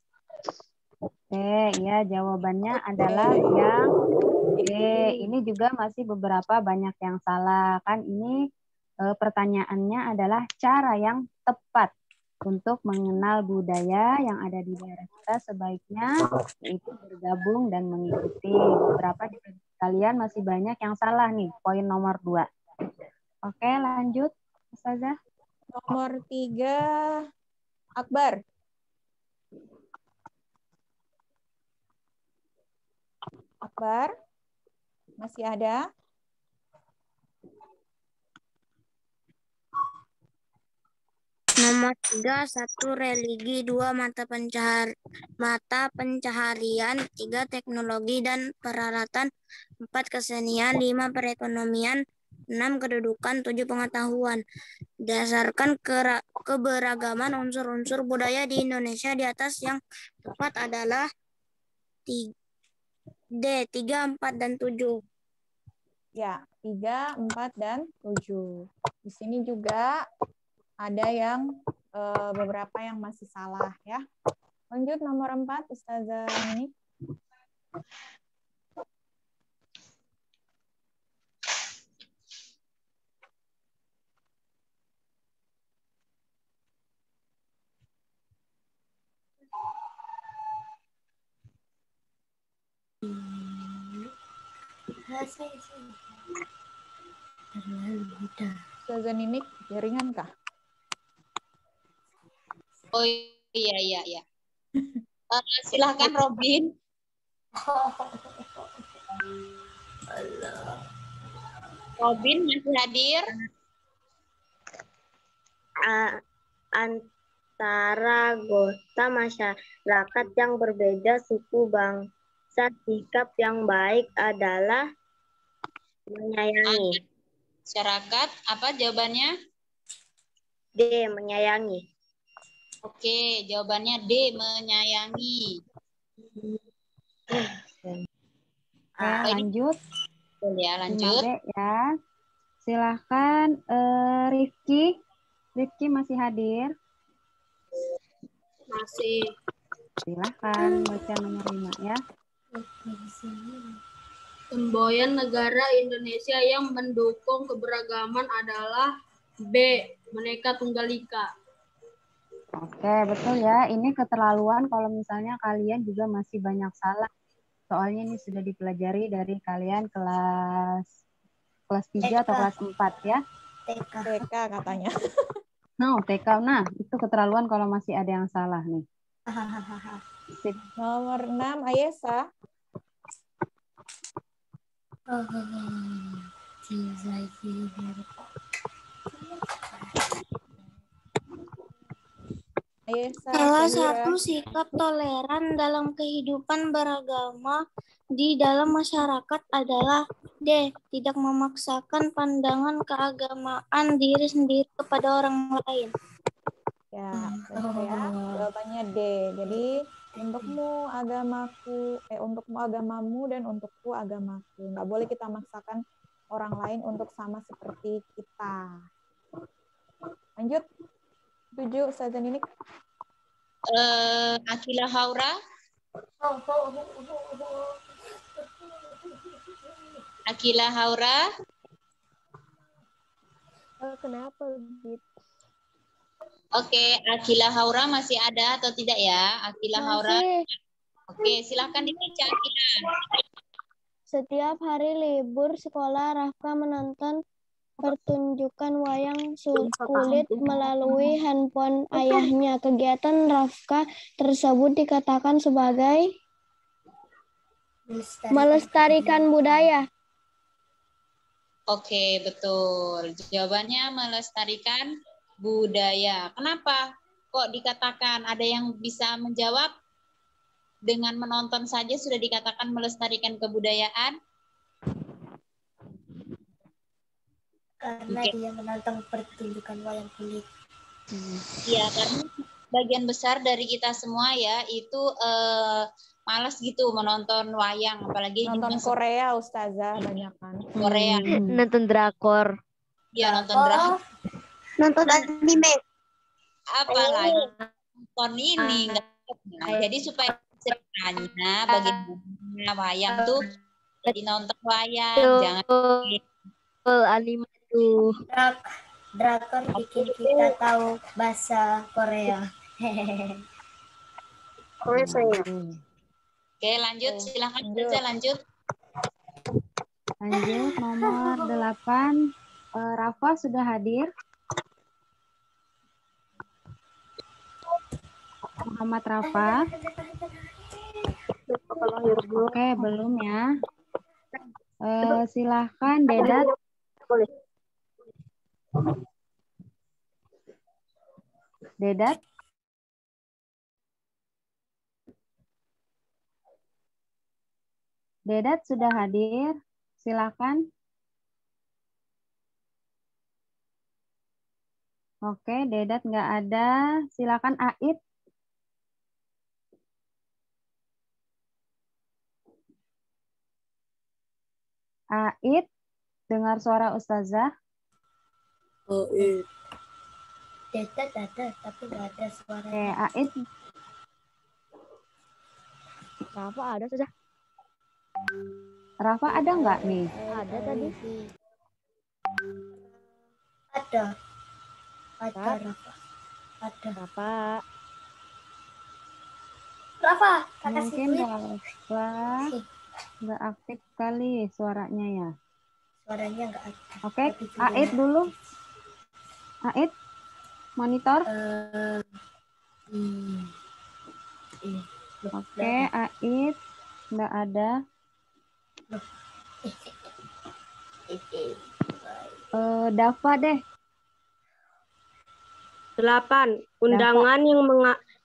Speaker 6: Oke, ya jawabannya adalah yang D. Ini juga masih beberapa banyak yang salah. Kan ini pertanyaannya adalah cara yang tepat untuk mengenal budaya yang ada di daerah kita sebaiknya yaitu bergabung dan mengikuti. Beberapa di kalian masih banyak yang salah nih, poin nomor 2. Oke, lanjut Ustazah.
Speaker 3: Nomor 3, Akbar. Akbar, masih ada?
Speaker 8: Nomor 3, 1 religi, 2 mata pencaharian, 3 teknologi dan peralatan, 4 kesenian, 5 perekonomian, 6 kedudukan, 7 pengetahuan. Dasarkan keberagaman unsur-unsur budaya di Indonesia di atas yang tepat adalah D, 3, 4, dan 7.
Speaker 3: Ya, 3, 4, dan 7. Di sini juga ada yang beberapa yang masih salah ya. Lanjut nomor 4, Ustazah Nini. Ustazah Nini, jaringan kah?
Speaker 5: Oh iya. Silahkan Robin. Robin masih hadir?
Speaker 8: Antara anggota masyarakat yang berbeda suku bangsa, sikap yang baik adalah menyayangi.
Speaker 5: Masyarakat, apa jawabannya?
Speaker 8: D, menyayangi.
Speaker 5: Oke, jawabannya D, menyayangi.
Speaker 6: Oke, lanjut.
Speaker 5: Ya, lanjut.
Speaker 6: 5B ya. Silahkan Rifki. Rifki masih hadir?
Speaker 8: Masih.
Speaker 6: Silahkan baca nomor 5 ya.
Speaker 1: Semboyan negara Indonesia yang mendukung keberagaman adalah B. Bhinneka Tunggal Ika.
Speaker 6: Oke, betul ya. Ini keterlaluan kalau misalnya kalian juga masih banyak salah. Soalnya ini sudah dipelajari dari kalian kelas 3 atau kelas 4 ya.
Speaker 3: TK katanya.
Speaker 6: No, TK. Nah, itu keterlaluan kalau masih ada yang salah nih. Sip.
Speaker 3: Nomor 6, Ayesa. Ayesa,
Speaker 8: Salah
Speaker 3: Syahira.
Speaker 8: satu sikap toleran dalam kehidupan beragama di dalam masyarakat adalah D. Tidak memaksakan pandangan keagamaan diri sendiri kepada orang lain.
Speaker 3: Ya, benar ya. Jawabannya D. Jadi untukmu agamamu dan untukku agamaku. Nggak boleh kita maksakan orang lain untuk sama seperti kita. Lanjut. 7, Ustazah Ninik.
Speaker 5: Akila Haura. Akila Haura.
Speaker 7: Kenapa gitu?
Speaker 5: Oke, Akila Haura masih ada atau tidak ya? Akila Haura. Oke, silahkan dibaca Akila.
Speaker 8: Setiap hari libur sekolah, Rafka menonton pertunjukan wayang kulit melalui handphone ayahnya. Kegiatan Rafka tersebut dikatakan sebagai melestarikan budaya.
Speaker 5: Oke, betul. Jawabannya melestarikan budaya. Kenapa kok dikatakan? Ada yang bisa menjawab? Dengan menonton saja sudah dikatakan melestarikan kebudayaan?
Speaker 8: Karena dia menonton pertunjukan wayang kulit.
Speaker 5: Iya, karena bagian besar dari kita semua ya itu malas gitu menonton wayang, apalagi
Speaker 3: nonton Korea, Ustazah, banyak kan.
Speaker 5: Korea.
Speaker 7: Nonton drakor.
Speaker 5: Iya, nonton drakor.
Speaker 1: Nonton anime.
Speaker 5: Apalagi nonton ini. Jadi supaya ceritanya bagaimana wayang tuh jadi nonton wayang, jangan
Speaker 7: anime tuh.
Speaker 8: Drakor bikin kita tahu bahasa Korea.
Speaker 5: Oke, lanjut, silahkan saja lanjut.
Speaker 6: Lanjut nomor 8. Rafa sudah hadir. Muhammad Rafa. Oke, belum ya. Silahkan Dedat. Dedat. Dedat sudah hadir. Silahkan. Oke, Dedat nggak ada. Silakan Aid. Aid, dengar suara Ustazah.
Speaker 8: Aid. Dedat ada, tapi nggak ada suara.
Speaker 6: Oke, Aid.
Speaker 7: Rafa ada saja.
Speaker 6: Rafa ada nggak nih?
Speaker 7: Ada tadi.
Speaker 8: Ada Rafa. Ada. Rafa,
Speaker 6: Mungkin Rafa nggak aktif kali suaranya ya.
Speaker 8: Suaranya nggak aktif.
Speaker 6: Oke, Aid dulu. Aid, monitor. Oke, Aid nggak ada. Dava deh.
Speaker 9: 8. Undangan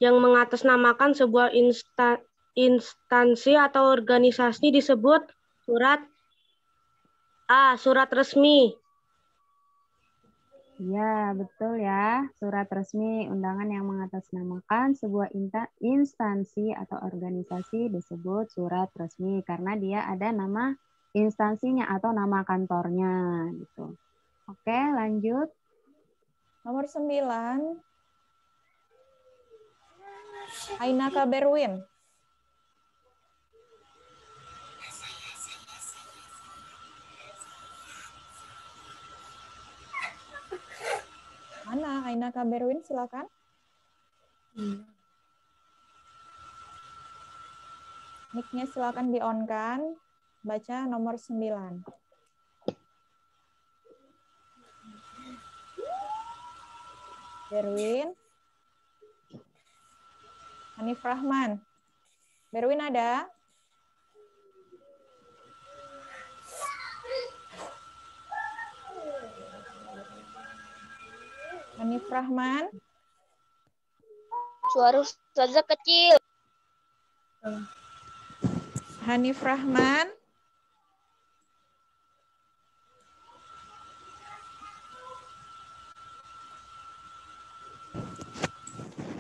Speaker 9: yang mengatasnamakan sebuah instansi atau organisasi disebut surat A. Surat resmi.
Speaker 6: Ya, betul ya. Surat resmi undangan yang mengatasnamakan sebuah instansi atau organisasi disebut surat resmi karena dia ada nama instansinya atau nama kantornya gitu. Oke, lanjut.
Speaker 3: Nomor 9. Ainaka Berwin. Mana Ainaka Berwin, silakan. Mic-nya silakan di-on-kan. Baca nomor 9. Berwin. Hanif Rahman. Berwin ada? Hanif Rahman.
Speaker 2: Suara Ustazah kecil.
Speaker 3: Hanif Rahman.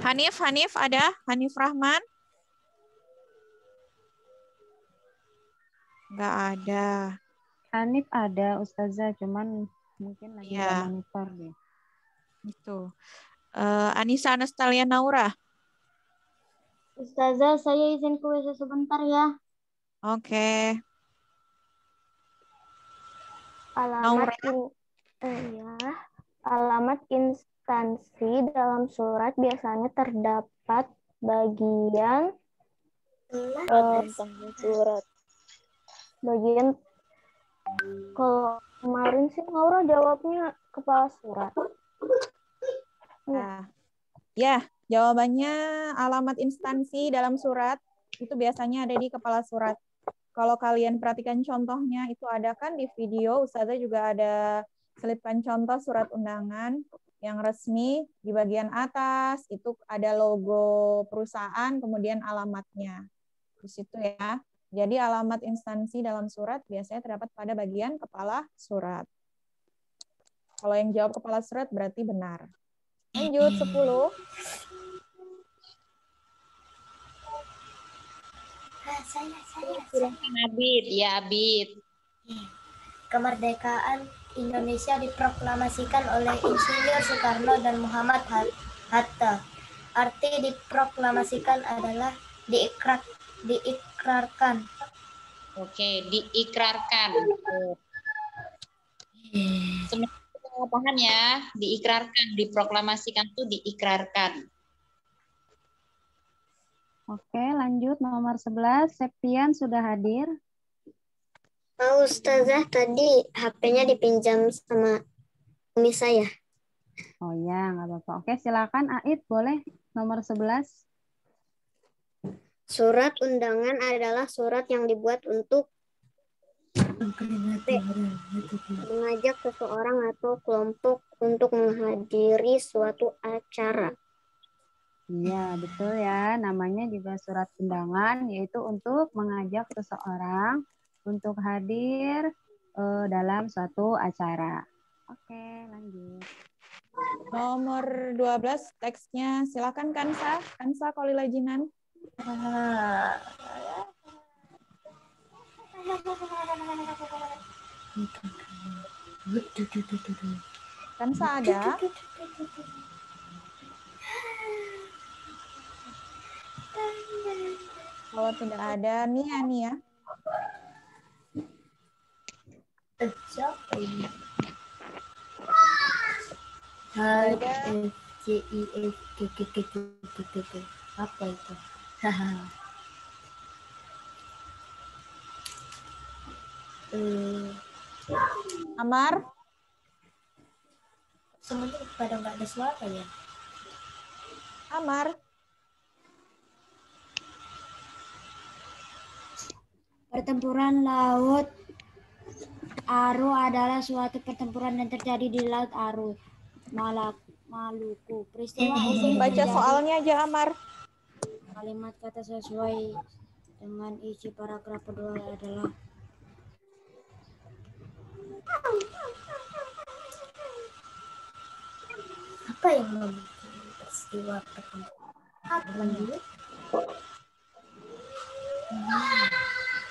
Speaker 3: Hanif ada? Hanif Rahman? Nggak ada.
Speaker 6: Hanif ada, Ustazah, cuman mungkin lagi nggak monitor deh.
Speaker 3: Itu. Anissa Anastalia Naura.
Speaker 1: Ustazah, saya izin ke WC sebentar ya.
Speaker 3: Oke.
Speaker 1: Alamat
Speaker 3: Naura.
Speaker 1: Alamat instansi dalam surat biasanya terdapat bagian
Speaker 2: surat.
Speaker 1: bagian kalau kemarin sih Naura jawabnya kepala surat.
Speaker 3: Nah, ya, jawabannya alamat instansi dalam surat itu biasanya ada di kepala surat. Kalau kalian perhatikan contohnya itu ada kan di video, Ustazah juga ada selipkan contoh surat undangan yang resmi di bagian atas itu ada logo perusahaan kemudian alamatnya. Di situ ya. Jadi alamat instansi dalam surat biasanya terdapat pada bagian kepala surat. Kalau yang jawab kepala surat berarti benar. Lanjut 10.
Speaker 5: Silahkan Abid. Ya, Abid.
Speaker 10: Kemerdekaan Indonesia diproklamasikan oleh Insinyur Soekarno dan Muhammad Hatta. Arti diproklamasikan adalah diikrarkan.
Speaker 5: Oke, diikrarkan. Sebenarnya paham ya, diikrarkan, diproklamasikan tuh diikrarkan.
Speaker 6: Oke, lanjut nomor 11. Septian sudah hadir.
Speaker 11: Oh, Ustazah, tadi HP-nya dipinjam sama umi saya.
Speaker 6: Oh ya, nggak apa-apa. Oke, silakan Aid, boleh nomor 11.
Speaker 11: Surat undangan adalah surat yang dibuat untuk mengajak seseorang atau kelompok untuk menghadiri suatu acara.
Speaker 6: Iya, betul ya. Namanya juga surat undangan, yaitu untuk mengajak seseorang untuk hadir dalam suatu acara. Oke, lanjut.
Speaker 3: Nomor 12 teksnya silakan Kansa. Kansa Kolila Jinan. Kansa ada? Kalau tidak ada, Nia.
Speaker 10: Apa itu?
Speaker 3: Amar?
Speaker 10: Sebenarnya pada nggak ada suara ya.
Speaker 3: Amar?
Speaker 12: Pertempuran Laut Aru adalah suatu pertempuran yang terjadi di Laut Aru, Maluku. Peristiwa ini
Speaker 3: Baca soalnya aja, Amar.
Speaker 12: Kalimat kata sesuai dengan isi paragraf kedua adalah
Speaker 10: apa yang membuat peristiwa pertempuran?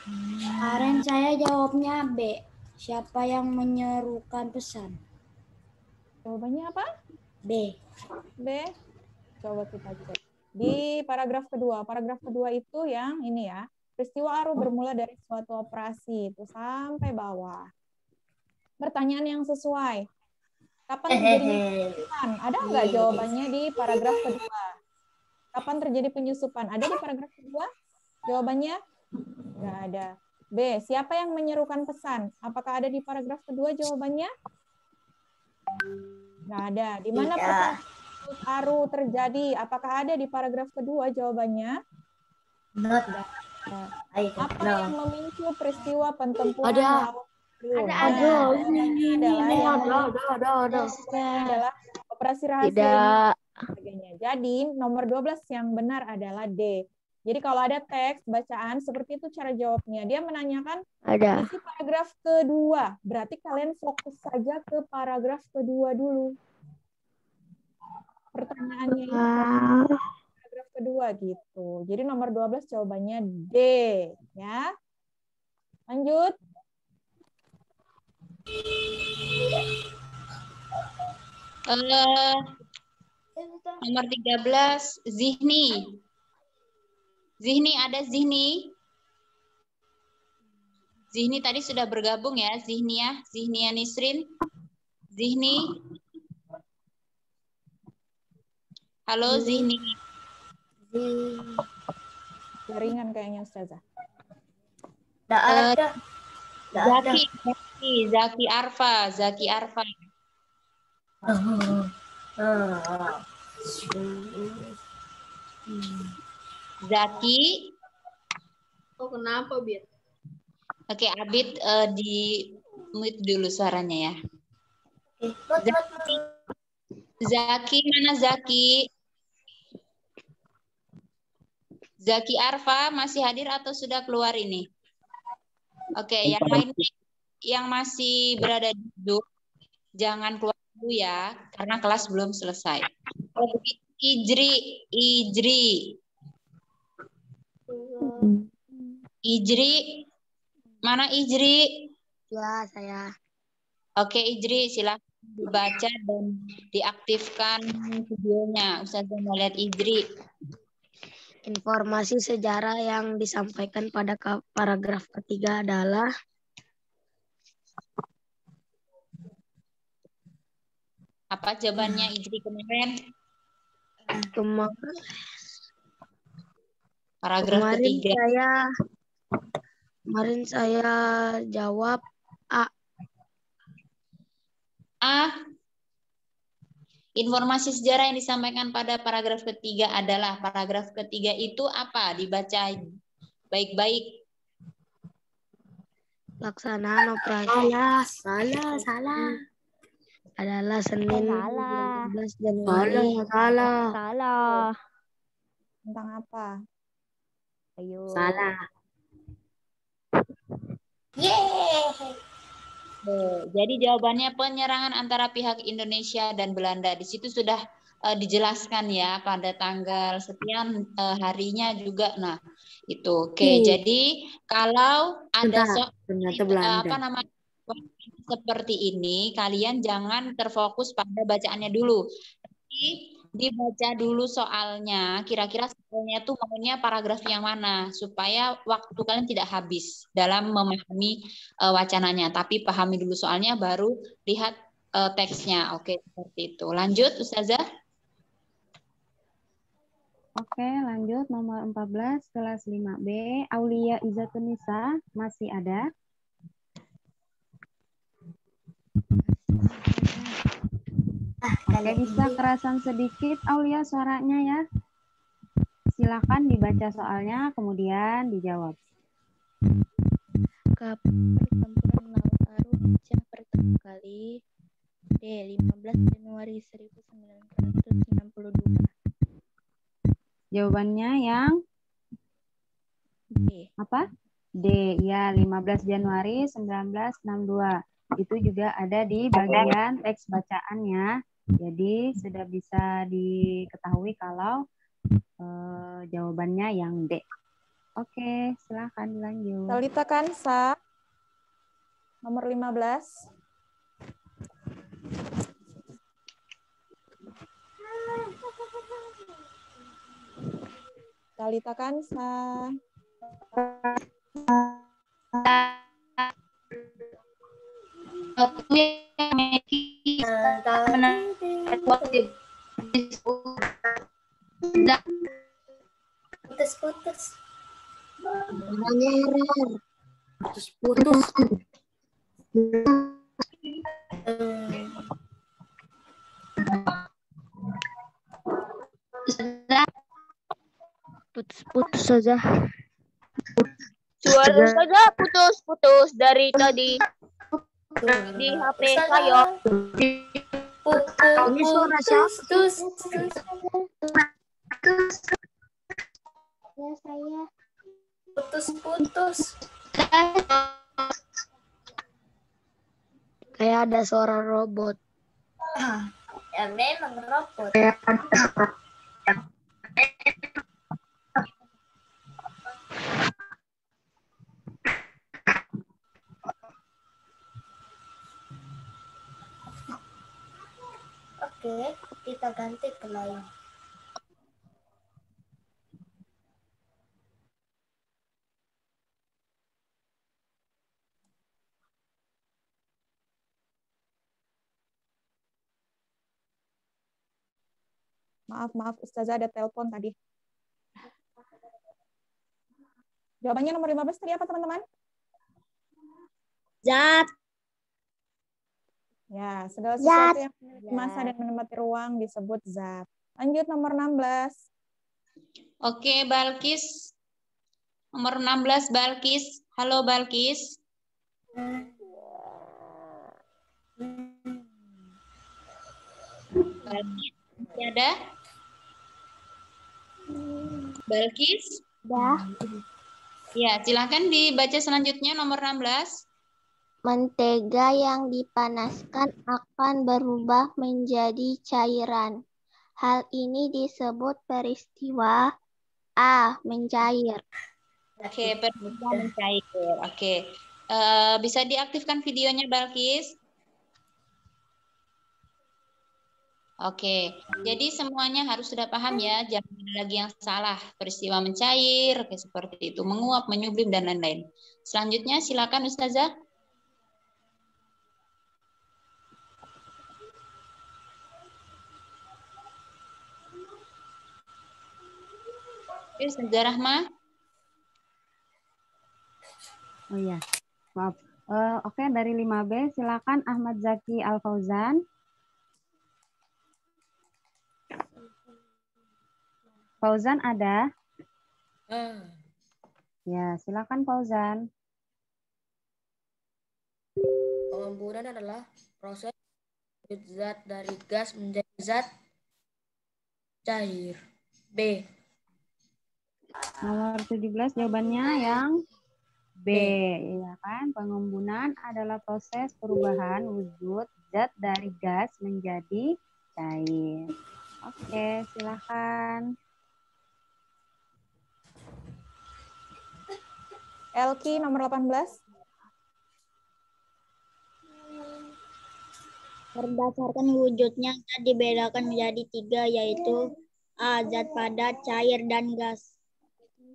Speaker 12: Kemarin saya jawabnya B. Siapa yang menyerukan pesan?
Speaker 3: Jawabannya apa?
Speaker 12: B.
Speaker 3: B. Coba kita cek. Di paragraf kedua. Paragraf kedua itu yang ini ya. Peristiwa Aru bermula dari suatu operasi. Itu sampai bawah. Pertanyaan yang sesuai. Kapan terjadinya penyusupan? Ada nggak jawabannya di paragraf kedua? Kapan terjadi penyusupan? Ada di paragraf kedua? Jawabannya? Nggak ada. B. Siapa yang menyerukan pesan? Apakah ada di paragraf kedua jawabannya? Nggak ada. Di mana pertanyaan Aru terjadi? Apakah ada di paragraf kedua jawabannya? Apa yang memicu peristiwa pertempuran laut Aru? Ada. Adalah operasi rahasia.
Speaker 7: Tidak.
Speaker 3: Sebagainya. Jadi nomor 12 yang benar adalah D. Jadi kalau ada teks bacaan seperti itu cara jawabnya. Dia menanyakan isi paragraf kedua. Berarti kalian fokus saja ke paragraf kedua dulu. Pertanyaannya itu paragraf kedua gitu. Jadi nomor 12 jawabannya D, ya. Lanjut.
Speaker 5: Nomor 13, Zihni. Zihni, ada Zihni? Zihni tadi sudah bergabung ya, Zihnia Nisrin. Zihni. Halo Zihni.
Speaker 3: Jaringan kayaknya Ustazah.
Speaker 10: Nggak ada.
Speaker 5: Zaki Arfa. Zaki.
Speaker 1: Oh, kenapa, Bir?
Speaker 5: Oke, Abid di mute dulu suaranya ya. Zaki, mana Zaki? Zaki Arfa masih hadir atau sudah keluar ini? Oke, yang lain yang masih berada di Zoom, jangan keluar dulu ya, karena kelas belum selesai. Ijri. Mana Ijri?
Speaker 7: Ya, saya.
Speaker 5: Oke, Ijri, silakan dibaca dan diaktifkan videonya. Ustazah mau lihat Ijri.
Speaker 7: Informasi sejarah yang disampaikan pada paragraf ketiga adalah
Speaker 5: apa jawabannya Ijri kemarin? Paragraf ketiga.
Speaker 7: Kemarin saya jawab A.
Speaker 5: Informasi sejarah yang disampaikan pada paragraf ketiga adalah, paragraf ketiga itu apa? Dibaca baik-baik.
Speaker 7: Pelaksanaan operasi.
Speaker 12: Salah.
Speaker 7: Adalah Senin 15 Januari.
Speaker 3: Salah. Tentang apa? Ayo.
Speaker 12: Salah.
Speaker 5: Jadi jawabannya penyerangan antara pihak Indonesia dan Belanda. Di situ sudah dijelaskan ya pada tanggal sekian harinya juga. Nah, itu. Oke, jadi kalau ada seperti ini, kalian jangan terfokus pada bacaannya dulu. Tapi dibaca dulu soalnya, kira-kira soalnya tuh maunya paragraf yang mana, supaya waktu kalian tidak habis dalam memahami wacananya. Tapi pahami dulu soalnya, baru lihat teksnya. Oke, seperti itu. Lanjut, Ustazah.
Speaker 6: Oke, lanjut nomor 14, kelas 5B. Aulia Izzatunisa masih ada? Oke, bisa kerasan sedikit Aulia suaranya ya. Silakan dibaca soalnya, kemudian dijawab.
Speaker 13: Kapan pertempuran Laut Aru pecah pertama kali? D. 15 Januari 1962.
Speaker 6: Jawabannya yang
Speaker 13: D.
Speaker 6: Apa? D. Ya, 15 Januari 1962. Itu juga ada di bagian teks bacaannya. Jadi sudah bisa diketahui kalau jawabannya yang D. Oke, silakan dilanjut.
Speaker 3: Talita Kansa, nomor 15. Talita Kansa.
Speaker 10: Putus.
Speaker 7: Putus saja.
Speaker 2: Suara saja putus dari tadi di HP saya.
Speaker 12: Ini suara siapa?
Speaker 11: Ya, saya.
Speaker 10: Putus.
Speaker 7: Kayak ada suara robot.
Speaker 10: Ya memang robot. Oke, kita ganti ke lain.
Speaker 3: Maaf, Ustazah ada telepon tadi. Jawabannya nomor 15 tadi apa, teman-teman?
Speaker 1: Zat.
Speaker 3: Ya, segala sesuatu yang memiliki massa dan menempati ruang disebut zat. Lanjut nomor 16.
Speaker 5: Oke, Balkis. Nomor 16, Balkis. Halo, Balkis. Balkis, masih ada? Balkis? Ya, silakan dibaca selanjutnya nomor 16.
Speaker 7: Mentega yang dipanaskan akan berubah menjadi cairan. Hal ini disebut peristiwa A. Mencair.
Speaker 5: Oke, peristiwa mencair. Oke. Bisa diaktifkan videonya, Balkis? Oke, jadi semuanya harus sudah paham ya, jangan ada lagi yang salah. Peristiwa mencair, oke, seperti itu, menguap, menyublim, dan lain-lain. Selanjutnya, silakan Ustazah. Oke, Ustazah Rahma.
Speaker 6: Oh iya, maaf. Oke, dari 5B, silakan Ahmad Zaki Al-Fauzan. Fauzan ada? Ya, silakan Fauzan.
Speaker 14: Pengembunan adalah proses zat dari gas menjadi zat cair. B.
Speaker 6: Nomor 17 jawabannya yang B, ya kan? Pengembunan adalah proses perubahan wujud zat dari gas menjadi cair. Oke, silakan.
Speaker 3: Elki nomor 18.
Speaker 1: Berdasarkan wujudnya, zat dibedakan menjadi 3, yaitu A. Zat padat, cair, dan gas.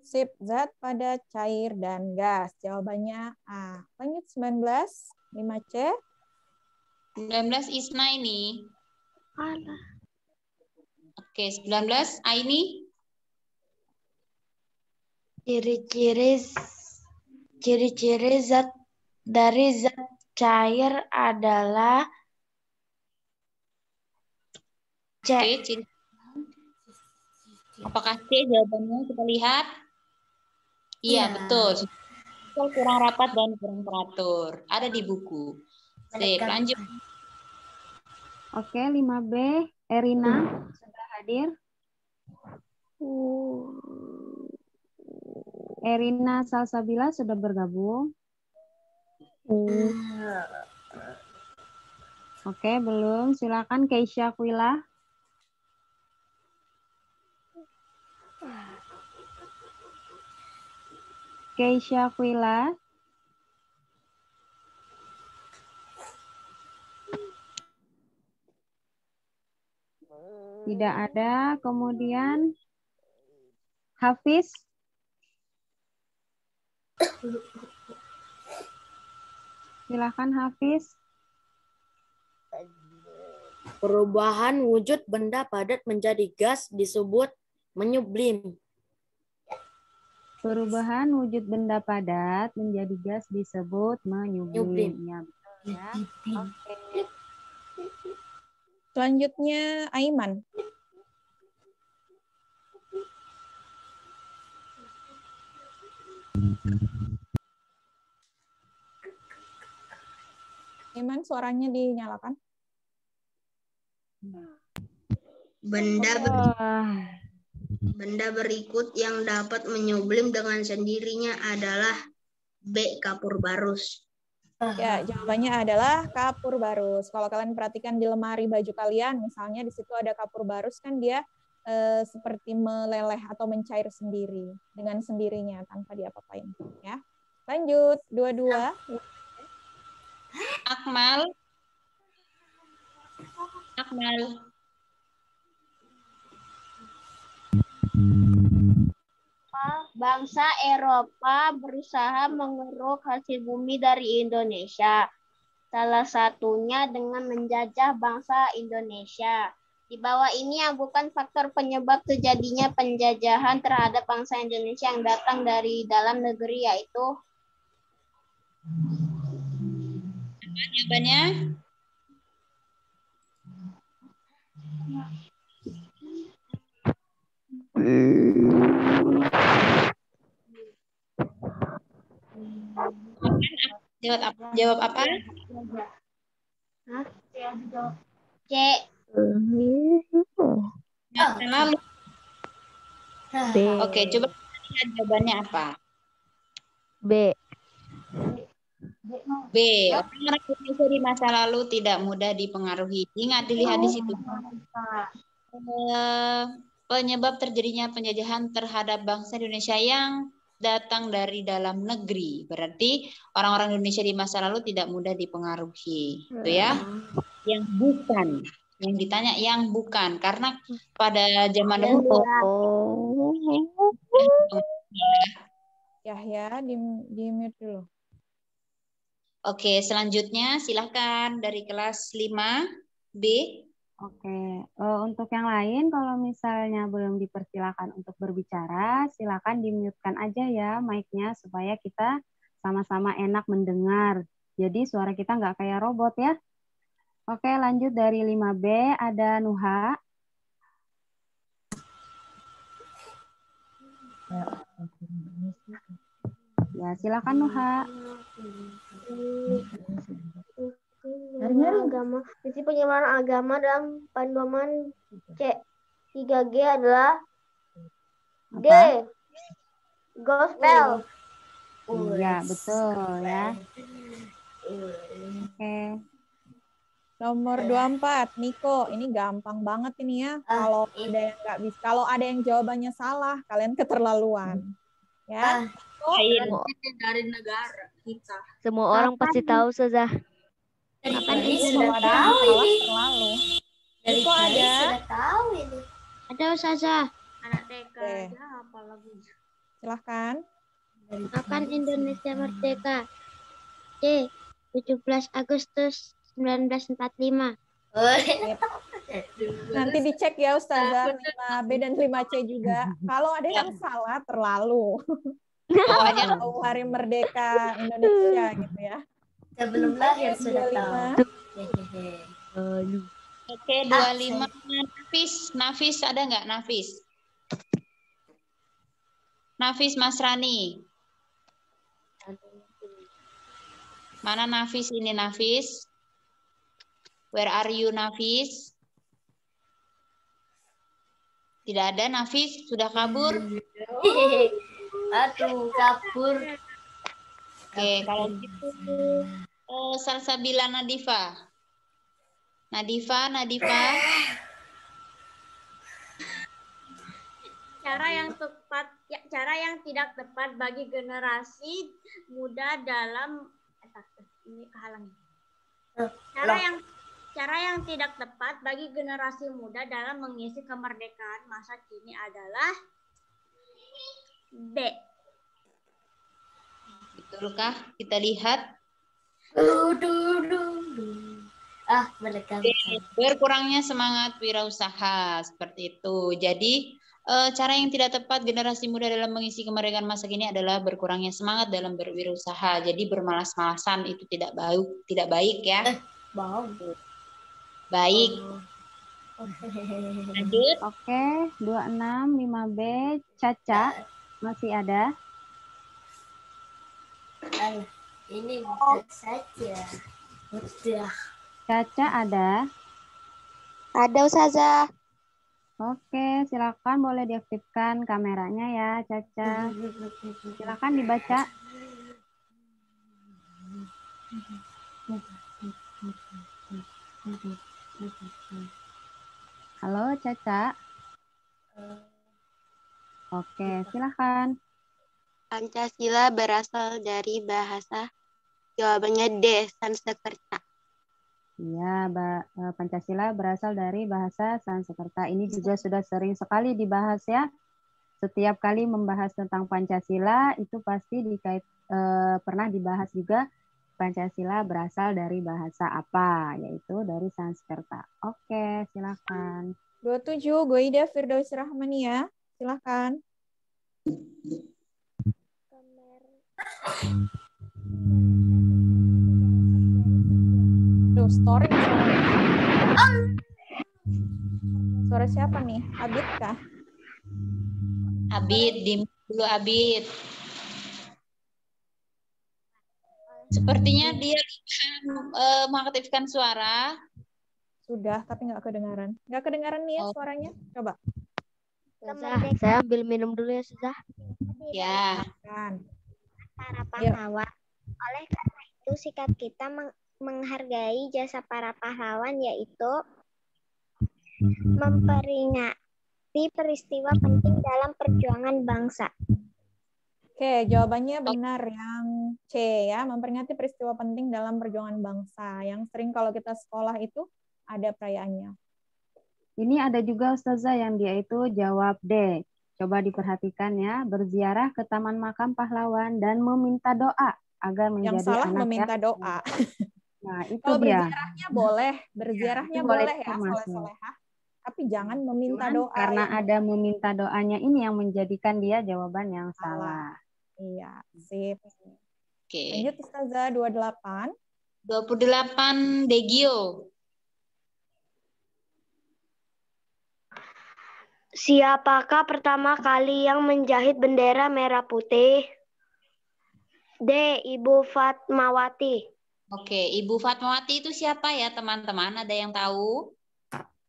Speaker 3: Sip, zat padat, cair, dan gas. Jawabannya A. Lanjut 19, 5C.
Speaker 5: 19 Isna ini. Oke, 19 Aini.
Speaker 15: Ciri-ciri zat dari zat cair adalah C.
Speaker 5: Oke, ciri. Apakah C jawabannya? Kita lihat. Iya, betul. Kurang rapat dan kurang teratur. Ada di buku. Sip, lanjut.
Speaker 6: Oke, 5B, Erina sudah hadir. Erina Salsabila sudah bergabung. Oke, belum. Silakan Keisha Kwila. Keisha Kwila. Tidak ada. Kemudian Hafiz. Silakan Hafiz.
Speaker 14: Perubahan wujud benda padat menjadi gas disebut menyublim.
Speaker 6: Perubahan wujud benda padat menjadi gas disebut menyublim. Ya, betul ya. Oke.
Speaker 3: Selanjutnya Aiman. Aiman, suaranya dinyalakan.
Speaker 4: Benda berikut yang dapat menyublim dengan sendirinya adalah B. Kapur barus.
Speaker 3: Ya, jawabannya adalah kapur barus. Kalau kalian perhatikan di lemari baju kalian, misalnya di situ ada kapur barus, kan dia seperti meleleh atau mencair sendiri dengan sendirinya tanpa diapa-apain. Ya, lanjut 22.
Speaker 5: Akmal.
Speaker 11: bangsa Eropa berusaha mengeruk hasil bumi dari Indonesia. Salah satunya dengan menjajah bangsa Indonesia. Di bawah ini yang bukan faktor penyebab terjadinya penjajahan terhadap bangsa Indonesia yang datang dari dalam negeri, yaitu
Speaker 5: jawabannya? Jawab apa?
Speaker 11: Hah? C.
Speaker 5: Masa lalu.
Speaker 7: B.
Speaker 5: Oke, coba lihat jawabannya apa?
Speaker 7: B.
Speaker 5: B. Orang Indonesia di masa lalu tidak mudah dipengaruhi. Ingat, dilihat di situ. Penyebab terjadinya penjajahan terhadap bangsa Indonesia yang datang dari dalam negeri. Berarti orang-orang Indonesia di masa lalu tidak mudah dipengaruhi. Itu ya. Yang bukan. Yang ditanya yang bukan. Karena pada zaman dahulu.
Speaker 3: Yahya, di mute dulu.
Speaker 5: Oke, selanjutnya silakan dari kelas 5B.
Speaker 6: Oke, untuk yang lain kalau misalnya belum dipersilakan untuk berbicara, silakan di-mute-kan aja ya mic-nya supaya kita sama-sama enak mendengar. Jadi suara kita nggak kayak robot ya. Oke, lanjut dari 5B ada Nuha. Ya, silakan Nuha.
Speaker 11: Agama, sisi penyebaran agama dalam panduan C. 3G adalah G. Gospel.
Speaker 6: Iya, betul ya. Oke.
Speaker 3: Nomor 24, Niko. Ini gampang banget ini ya. Kalau ada yang nggak bisa, kalau ada yang jawabannya salah, kalian keterlaluan. Ya.
Speaker 4: Dari negara kita.
Speaker 7: Semua orang pasti tahu, Ustazah.
Speaker 3: Kapan ini kalau ada yang salah terlalu. Niko ada?
Speaker 11: Tahu ini.
Speaker 8: Ada Ustazah.
Speaker 11: Anak TK aja apalagi.
Speaker 3: Silahkan.
Speaker 8: Kapan Indonesia merdeka? C. 17 Agustus 1945.
Speaker 3: Nanti dicek ya Ustazah, 5B dan 5C juga. Kalau ada yang salah terlalu. Tahu hari merdeka Indonesia gitu ya.
Speaker 10: Sebelum lahir sudah tahu.
Speaker 5: Oke, 25. Nafis ada nggak Nafis? Nafis Masrani. Mana Nafis ini Nafis? Where are you Nafis? Tidak ada Nafis, sudah kabur.
Speaker 10: Aduh, kabur.
Speaker 5: Oke, kalau gitu Salsabila Nadifa. Nadifa.
Speaker 1: Cara yang tidak tepat bagi generasi muda dalam ini kehalang. Cara yang tidak tepat bagi generasi muda dalam mengisi kemerdekaan masa kini adalah B.
Speaker 5: Betulkah? Kita lihat.
Speaker 10: Mereka
Speaker 5: Berkurangnya semangat wirausaha seperti itu. Jadi cara yang tidak tepat generasi muda dalam mengisi kemerdekaan masa kini adalah berkurangnya semangat dalam berwirausaha. Jadi bermalas-malasan itu tidak baik ya. Baik. Lanjut.
Speaker 6: Oke, 26 5B Caca masih ada?
Speaker 10: ini saja. Udah.
Speaker 6: Caca ada?
Speaker 7: Ada Ustazah.
Speaker 6: Oke, silakan boleh diaktifkan kameranya ya, Caca. Silakan dibaca. Halo, Caca. Oke, silakan.
Speaker 11: Pancasila berasal dari bahasa. Jawabannya D. Sanskerta.
Speaker 6: Iya, Pancasila berasal dari bahasa Sanskerta. Ini juga sudah sering sekali dibahas ya. setiap kali membahas tentang Pancasila itu pasti pernah dibahas juga Pancasila berasal dari bahasa apa, yaitu dari Sanskerta. Oke, silakan.
Speaker 3: 27, Goida Firdaus Rahmania. Silakan. Tuh, story suaranya. Suara siapa nih? Abid kah?
Speaker 5: Abid, dulu Abid. Sepertinya dia mengaktifkan suara.
Speaker 3: Sudah, tapi nggak kedengaran. Nggak kedengaran nih ya suaranya? Coba.
Speaker 7: Saya ambil minum dulu ya, Suzah.
Speaker 5: Ya.
Speaker 11: Para pahlawan. Oleh karena itu, sikap kita menghargai jasa para pahlawan yaitu memperingati peristiwa penting dalam perjuangan bangsa.
Speaker 3: Oke, jawabannya benar yang C ya, memperingati peristiwa penting dalam perjuangan bangsa. Yang sering kalau kita sekolah itu ada perayaannya.
Speaker 6: Ini ada juga Ustazah yang dia itu jawab D. Coba diperhatikan ya, berziarah ke Taman Makam Pahlawan dan meminta doa agar menjadi
Speaker 3: yang salah
Speaker 6: anak
Speaker 3: meminta
Speaker 6: yang...
Speaker 3: doa.
Speaker 6: Nah, itu
Speaker 3: kalau
Speaker 6: dia.
Speaker 3: Berziarahnya boleh, berziarahnya
Speaker 6: itu
Speaker 3: boleh ya,
Speaker 6: termasuk.
Speaker 3: soleh-solehah. Tapi jangan meminta doa.
Speaker 6: Karena ada meminta doanya ini yang menjadikan dia jawaban yang salah.
Speaker 3: Iya, sip.
Speaker 5: Oke.
Speaker 3: Lanjut Ustazah 28.
Speaker 5: 28 Degio.
Speaker 8: Siapakah pertama kali yang menjahit bendera merah putih? D. Ibu Fatmawati.
Speaker 5: Oke, Ibu Fatmawati itu siapa ya teman-teman? Ada yang tahu?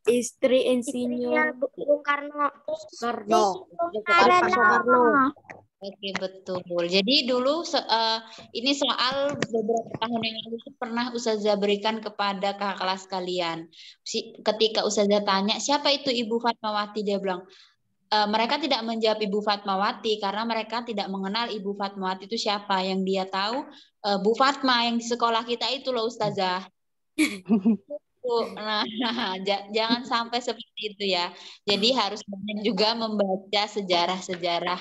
Speaker 9: Istri Insinyur
Speaker 8: Bung Karno.
Speaker 9: Soekarno.
Speaker 5: Oke, betul. Jadi dulu ini soal beberapa tahun yang lalu pernah Ustazah berikan kepada kakak kelas kalian. Ketika Ustazah tanya, siapa itu Ibu Fatmawati? Dia bilang, mereka tidak menjawab Ibu Fatmawati karena mereka tidak mengenal Ibu Fatmawati itu siapa. Yang dia tahu, Bu Fatma yang di sekolah kita itu loh Ustazah. Nah, jangan sampai seperti itu ya. Jadi harus banyak juga membaca sejarah-sejarah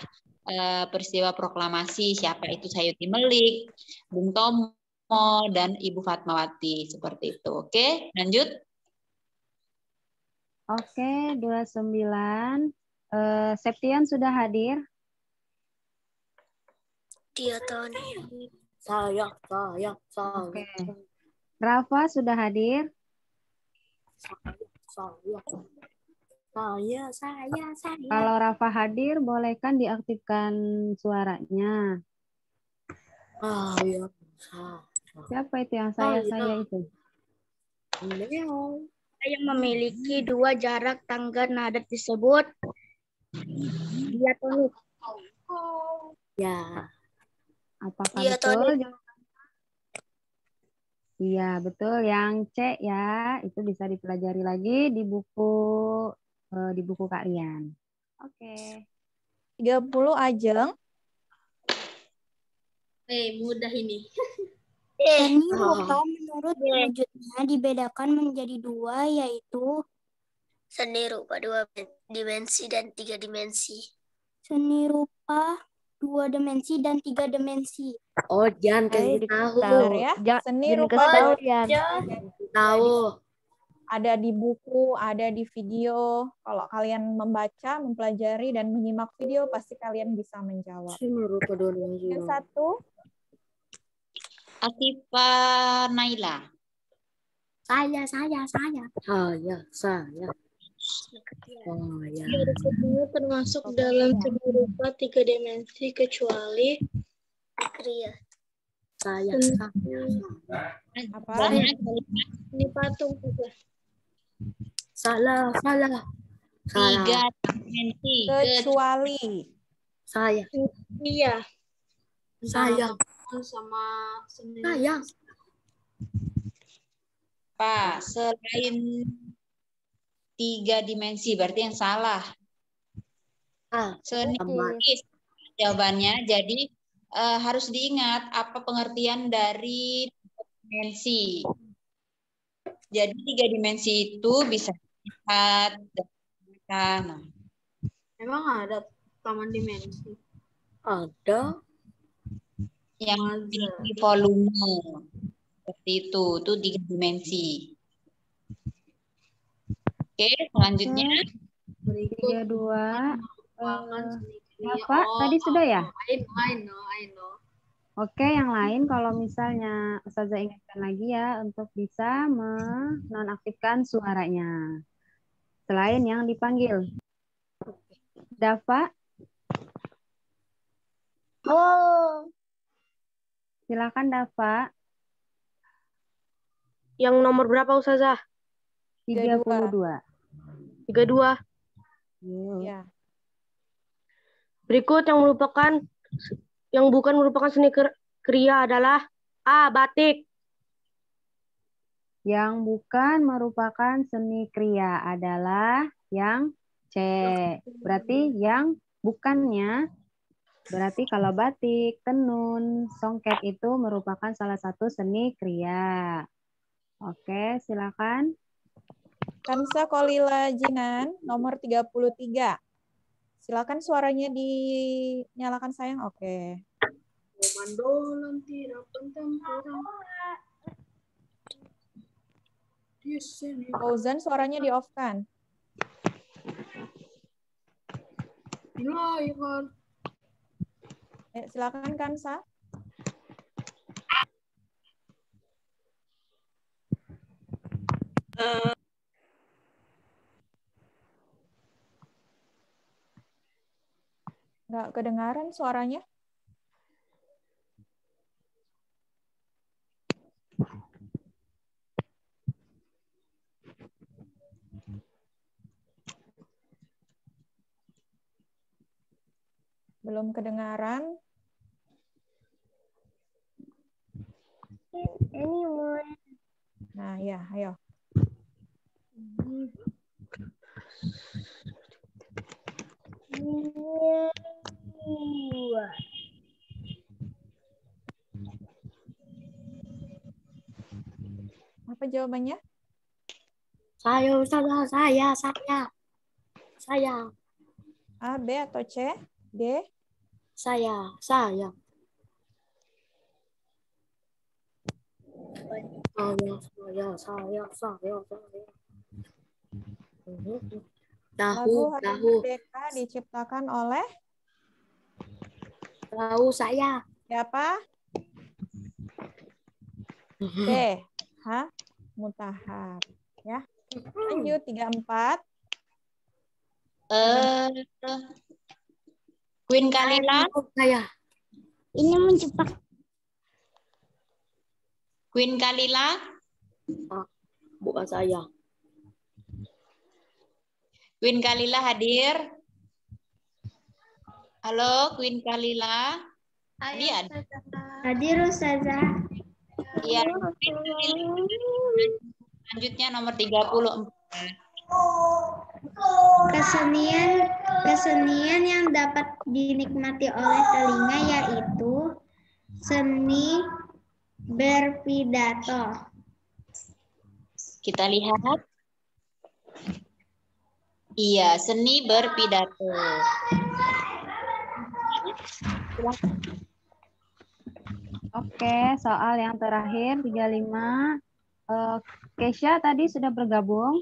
Speaker 5: peristiwa proklamasi, siapa itu Sayuti Melik, Bung Tomo, dan Ibu Fatmawati, seperti itu. Oke, lanjut.
Speaker 6: Oke, 29. Septian sudah hadir?
Speaker 8: Dia Tony.
Speaker 9: Saya.
Speaker 6: Oke. Rafa sudah hadir?
Speaker 9: Saya.
Speaker 6: Kalau Rafa hadir, boleh kan diaktifkan suaranya?
Speaker 9: Saya.
Speaker 6: Siapa itu yang saya itu?
Speaker 8: Yang memiliki dua jarak tangga nada disebut diatonik.
Speaker 6: Ya. Apakah
Speaker 8: Diatonik.
Speaker 6: betul? Iya, betul. Yang C ya, itu bisa dipelajari lagi di buku kalian. Oke.
Speaker 3: 30 Ajeng.
Speaker 4: Mudah ini.
Speaker 12: Seni rupa menurut wujudnya dibedakan menjadi dua, yaitu
Speaker 8: Seni rupa 2 dimensi dan 3 dimensi.
Speaker 12: seni rupa 2 dimensi dan 3 dimensi.
Speaker 9: Oh, jangan kasih tahu.
Speaker 3: Ya. Seni rupa
Speaker 9: tahu.
Speaker 3: ada di buku, ada di video. Kalau kalian membaca, mempelajari, dan menyimak video, pasti kalian bisa menjawab.
Speaker 9: Seni rupa 2 dimensi.
Speaker 3: Yang satu.
Speaker 5: Atifah Naila.
Speaker 12: Saya.
Speaker 9: Oh, ya.
Speaker 16: Semua termasuk dalam seni rupa 3 dimensi kecuali
Speaker 9: Saya.
Speaker 3: Apa?
Speaker 16: Ini patung juga.
Speaker 9: Salah.
Speaker 5: 3 dimensi.
Speaker 3: Kecuali.
Speaker 9: Saya.
Speaker 16: Iya.
Speaker 9: Saya.
Speaker 4: Sama
Speaker 9: Saya.
Speaker 5: Pak, selain 3 dimensi, berarti yang salah. Seni jawabannya. Jadi harus diingat apa pengertian dari dimensi. Jadi 3 dimensi itu bisa lihat. Nah.
Speaker 4: Emang ada
Speaker 14: taman dimensi. Ada.
Speaker 5: Yang memiliki volume. Seperti itu 3 dimensi. Oke, selanjutnya.
Speaker 6: 32. Apa? Tadi sudah ya?
Speaker 14: I know.
Speaker 6: Oke, yang lain kalau misalnya Ustazah ingatkan lagi ya untuk bisa menonaktifkan suaranya. Selain yang dipanggil. Dafa?
Speaker 2: Oh.
Speaker 6: Silakan Dafa.
Speaker 9: Yang nomor berapa Ustazah?
Speaker 6: 32.
Speaker 9: 32.
Speaker 3: Ya.
Speaker 9: Berikut yang bukan merupakan seni kriya adalah A. Batik.
Speaker 6: Yang bukan merupakan seni kriya adalah yang C. Berarti yang bukannya, berarti kalau batik, tenun, songket itu merupakan salah satu seni kriya. Oke, silakan.
Speaker 3: Kansa Kolila Jinan, nomor 33. Silakan suaranya dinyalakan sayang. Oke.
Speaker 14: Komandolan tidak pertempuran. Di sini.
Speaker 3: Fauzan suaranya di-off-kan.
Speaker 14: Dilahirkan.
Speaker 3: Silakan Kansa. Nggak kedengaran suaranya. Belum kedengaran. Nah, ya, ayo. Apa jawabannya?
Speaker 9: Saya.
Speaker 3: A, B, atau C? D?
Speaker 9: Saya.
Speaker 3: Lagu Hari Merdeka diciptakan oleh?
Speaker 9: Tahu saya.
Speaker 3: Siapa? B. H. Mutahar. Ya. Lanjut 34.
Speaker 5: Queen Kalila.
Speaker 9: Saya.
Speaker 11: Ini menciptakan.
Speaker 5: Queen Kalila.
Speaker 9: Bukan saya.
Speaker 5: Queen Kalila hadir. Halo, Queen Kalila. Hadir.
Speaker 11: Hadir Ustazah.
Speaker 5: Iya. Selanjutnya nomor 34.
Speaker 11: Kesenian yang dapat dinikmati oleh telinga yaitu seni berpidato.
Speaker 5: Kita lihat. Iya, seni berpidato.
Speaker 6: Oke, soal yang terakhir 35. Kesha tadi sudah bergabung.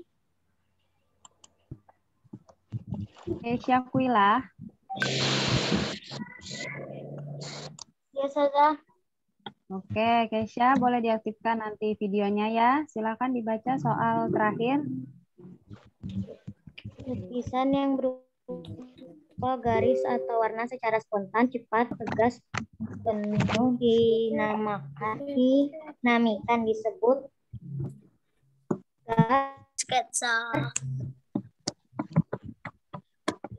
Speaker 6: Kesha Kuila.
Speaker 11: Ya, Ustazah.
Speaker 6: Oke, Kesha boleh diaktifkan nanti videonya ya. Silakan dibaca soal terakhir.
Speaker 17: Lukisan yang berupa garis atau warna secara spontan, cepat, tegas, penuh dinamikan disebut
Speaker 8: sketsa.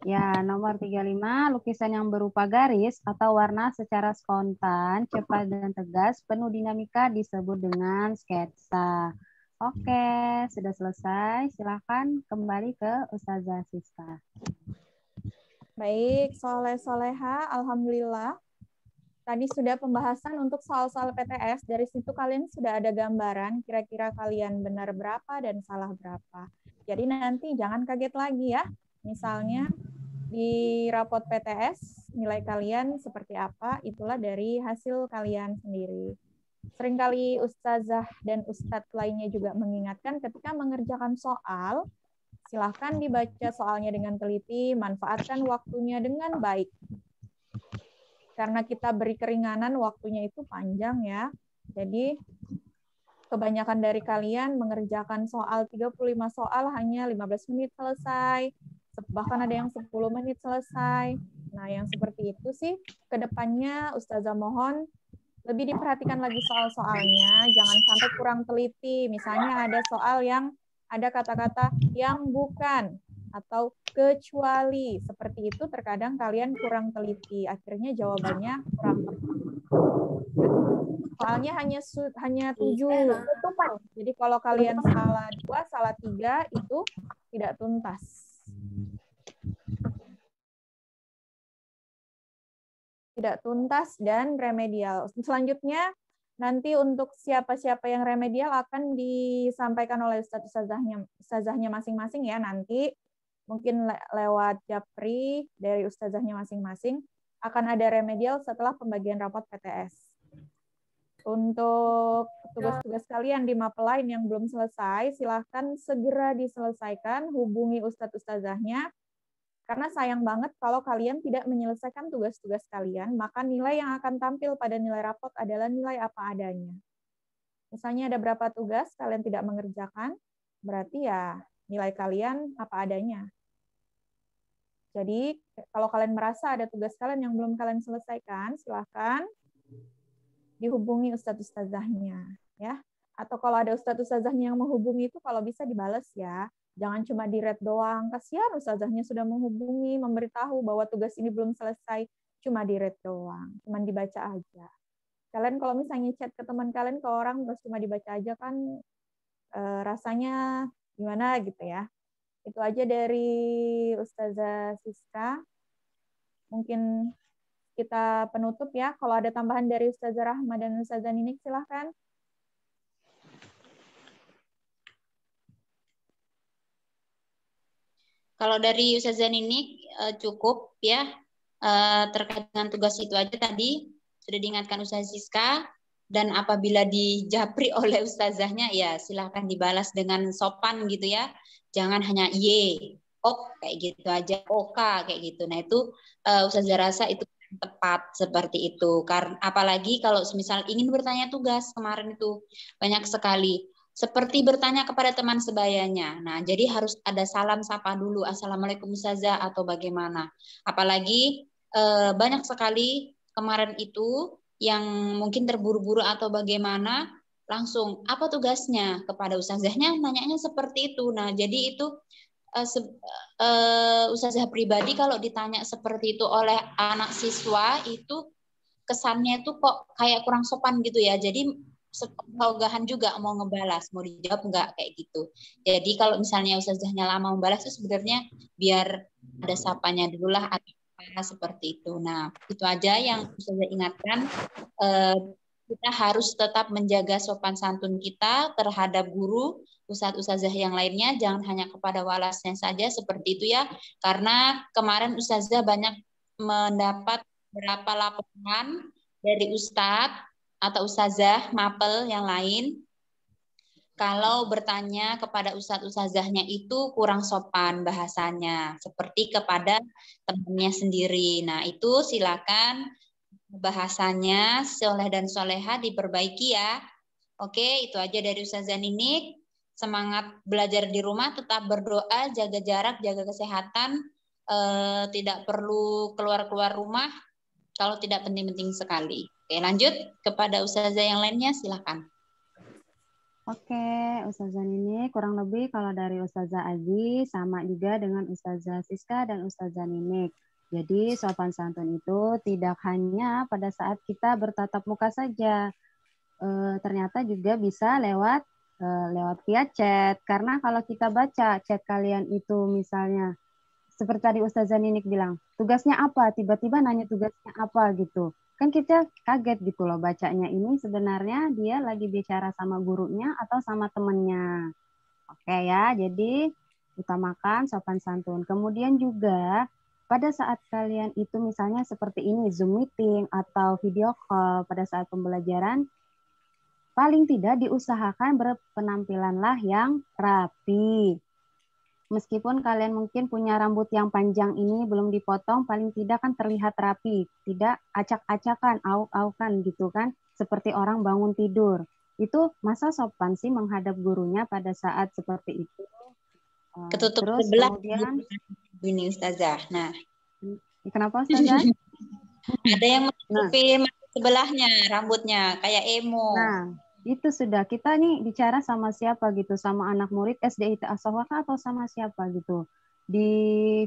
Speaker 6: Ya, nomor 35, lukisan yang berupa garis atau warna secara spontan, cepat dan tegas, penuh dinamika disebut dengan sketsa. Oke, sudah selesai. Silakan kembali ke Ustazah Siska.
Speaker 3: Baik, Soleha, alhamdulillah. Tadi sudah pembahasan untuk soal-soal PTS. Dari situ kalian sudah ada gambaran kira-kira kalian benar berapa dan salah berapa. Jadi nanti jangan kaget lagi ya. Misalnya di rapot PTS nilai kalian seperti apa, itulah dari hasil kalian sendiri. Seringkali ustazah dan ustadz lainnya juga mengingatkan ketika mengerjakan soal, silahkan dibaca soalnya dengan teliti, manfaatkan waktunya dengan baik. Karena kita beri keringanan, waktunya itu panjang ya. Jadi kebanyakan dari kalian mengerjakan soal 35 soal hanya 15 menit selesai. Bahkan ada yang 10 menit selesai. Nah, yang seperti itu sih, kedepannya Ustazah mohon lebih diperhatikan lagi soal-soalnya, jangan sampai kurang teliti. Misalnya ada soal yang ada kata-kata yang bukan atau kecuali. Seperti itu terkadang kalian kurang teliti. Akhirnya jawabannya kurang tepat. Soalnya hanya 7. Jadi kalau kalian salah 2, salah 3 itu tidak tuntas. Tidak tuntas dan remedial. Selanjutnya, nanti untuk siapa-siapa yang remedial akan disampaikan oleh ustazahnya masing-masing ya nanti. Mungkin lewat Japri dari ustazahnya masing-masing. Akan ada remedial setelah pembagian rapot PTS. Untuk tugas-tugas kalian di mapel lain yang belum selesai, silahkan segera diselesaikan, hubungi ustadz-ustazahnya. Karena sayang banget kalau kalian tidak menyelesaikan tugas-tugas kalian, maka nilai yang akan tampil pada nilai rapot adalah nilai apa adanya. Misalnya ada berapa tugas kalian tidak mengerjakan, berarti ya nilai kalian apa adanya. Jadi kalau kalian merasa ada tugas kalian yang belum kalian selesaikan, silahkan dihubungi ustadz-ustazahnya. Ya. Atau kalau ada ustadz-ustazahnya yang menghubungi itu kalau bisa dibales ya. Jangan cuma di-read doang. Kasihan ustazahnya sudah menghubungi, memberitahu bahwa tugas ini belum selesai, cuma di-read doang, cuma dibaca aja. Kalian kalau misalnya chat ke teman kalian, ke orang, terus cuma dibaca aja kan rasanya gimana gitu ya. Itu aja dari Ustazah Siska. Mungkin kita penutup ya. Kalau ada tambahan dari Ustazah Rahma dan Ustazah Ninik, silahkan.
Speaker 5: Kalau dari Ustazah Ninik cukup ya, terkait dengan tugas itu aja tadi sudah diingatkan Ustazah Siska, dan apabila dijapri oleh ustazahnya ya silahkan dibalas dengan sopan gitu ya, jangan hanya ye, ok kayak gitu aja, oka kayak gitu. Nah itu Ustazah rasa itu tepat seperti itu, karena apalagi kalau misal ingin bertanya tugas kemarin itu banyak sekali. Seperti bertanya kepada teman sebayanya. Nah, jadi harus ada salam sapa dulu. Assalamualaikum Ustazah atau bagaimana. Apalagi banyak sekali kemarin itu yang mungkin terburu-buru atau bagaimana, langsung apa tugasnya kepada Ustazahnya, nanyanya seperti itu. Nah, jadi itu Ustazah pribadi kalau ditanya seperti itu oleh anak siswa, itu kesannya itu kok kayak kurang sopan gitu ya. Jadi ogahan juga mau ngebalas, mau dijawab enggak kayak gitu. Jadi kalau misalnya ustazahnya lama membalas itu sebenarnya biar ada sapanya dulu lah atau apa seperti itu. Nah, itu aja yang ustazah ingatkan. Kita harus tetap menjaga sopan santun kita terhadap guru, ustazah yang lainnya, jangan hanya kepada walasnya saja seperti itu ya. Karena kemarin ustazah banyak mendapat beberapa laporan dari ustadz atau ustazah mapel yang lain, kalau bertanya kepada ustazahnya itu kurang sopan bahasanya, seperti kepada temannya sendiri. Nah, itu silakan bahasanya soleh dan soleha diperbaiki ya. Oke, itu aja dari Ustazah Ninik. Semangat belajar di rumah, tetap berdoa, jaga jarak, jaga kesehatan, tidak perlu keluar-keluar rumah kalau tidak penting-penting sekali. Oke, lanjut kepada ustazah yang lainnya, silakan.
Speaker 6: Oke, Ustazah Ninik, kurang lebih kalau dari Ustazah Agi sama juga dengan Ustazah Siska dan Ustazah Ninik. Jadi sopan santun itu tidak hanya pada saat kita bertatap muka saja, ternyata juga bisa lewat via chat. Karena kalau kita baca chat kalian itu misalnya seperti tadi Ustazah Ninik bilang, tugasnya apa? Tiba-tiba nanya tugasnya apa gitu. Kan kita kaget gitu loh bacanya ini sebenarnya dia lagi bicara sama gurunya atau sama temennya. Oke ya, jadi utamakan sopan santun. Kemudian juga pada saat kalian itu misalnya seperti ini, Zoom meeting atau video call pada saat pembelajaran, paling tidak diusahakan berpenampilanlah yang rapi. Meskipun kalian mungkin punya rambut yang panjang ini belum dipotong, paling tidak kan terlihat rapi, tidak acak-acakan, auk-aukan gitu kan, seperti orang bangun tidur. Itu masa sopan sih menghadap gurunya pada saat seperti itu.
Speaker 5: Ketutup
Speaker 6: Terus
Speaker 5: sebelah
Speaker 6: kemudian
Speaker 5: ini Ustazah. Nah,
Speaker 6: kenapa Ustazah?
Speaker 5: ada yang menutupi sebelahnya rambutnya kayak emo.
Speaker 6: Nah, itu sudah kita nih bicara sama siapa gitu, sama anak murid SD IT Asawaka atau sama siapa gitu. Di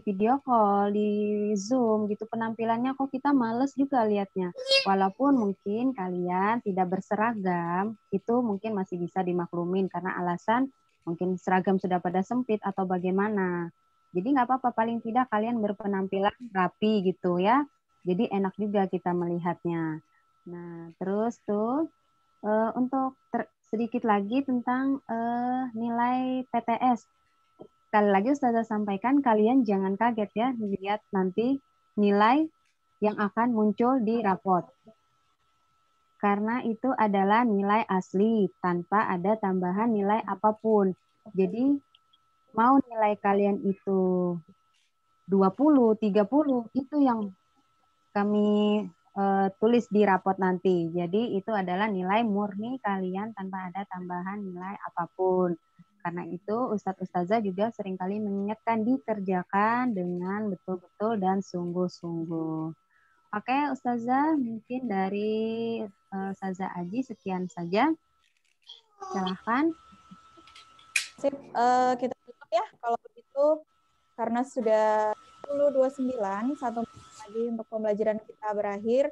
Speaker 6: video call, di Zoom gitu penampilannya kok kita males juga lihatnya. Walaupun mungkin kalian tidak berseragam, itu mungkin masih bisa dimaklumin karena alasan mungkin seragam sudah pada sempit atau bagaimana. Jadi nggak apa-apa, paling tidak kalian berpenampilan rapi gitu ya. Jadi enak juga kita melihatnya. Nah, terus tuh untuk sedikit lagi tentang nilai PTS. Sekali lagi Ustazah sampaikan, kalian jangan kaget ya melihat nanti nilai yang akan muncul di rapot. Karena itu adalah nilai asli tanpa ada tambahan nilai apapun. Jadi mau nilai kalian itu 20, 30, itu yang kami tulis di rapot nanti. Jadi itu adalah nilai murni kalian tanpa ada tambahan nilai apapun. Karena itu Ustadz Ustazah juga seringkali mengingatkan dikerjakan dengan betul-betul dan sungguh-sungguh. Oke Ustazah, mungkin dari Ustazah Aji sekian saja. Silahkan.
Speaker 3: Sip, kita tutup ya kalau begitu. Karena sudah 10.29, 1 menit lagi untuk pembelajaran kita berakhir.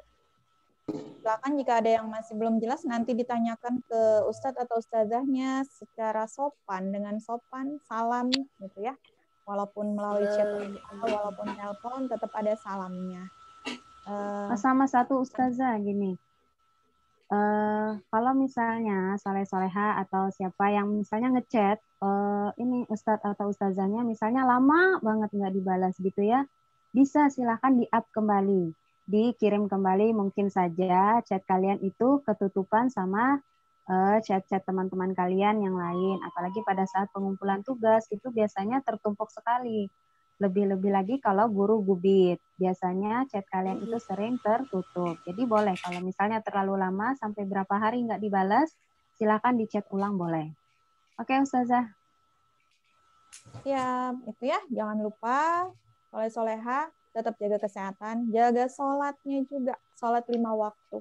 Speaker 3: Silakan jika ada yang masih belum jelas nanti ditanyakan ke Ustadz atau Ustazahnya secara sopan, dengan sopan, salam gitu ya. Walaupun melalui chat atau walaupun telepon tetap ada salamnya.
Speaker 6: Sama satu Ustazah gini. Kalau misalnya Soleh-Soleha atau siapa yang misalnya ngechat ini Ustadz atau Ustazahnya misalnya lama banget nggak dibalas gitu ya, bisa silahkan di-up kembali, dikirim kembali. Mungkin saja chat kalian itu ketutupan sama chat-chat teman-teman kalian yang lain, apalagi pada saat pengumpulan tugas itu biasanya tertumpuk sekali. Lebih-lebih lagi kalau guru gubit, biasanya chat kalian itu sering tertutup. Jadi boleh kalau misalnya terlalu lama sampai berapa hari nggak dibalas, silakan di-chat ulang boleh. Oke Ustazah.
Speaker 3: Ya, itu ya. Jangan lupa Soleh-Soleha tetap jaga kesehatan, jaga sholatnya juga. Sholat 5 waktu.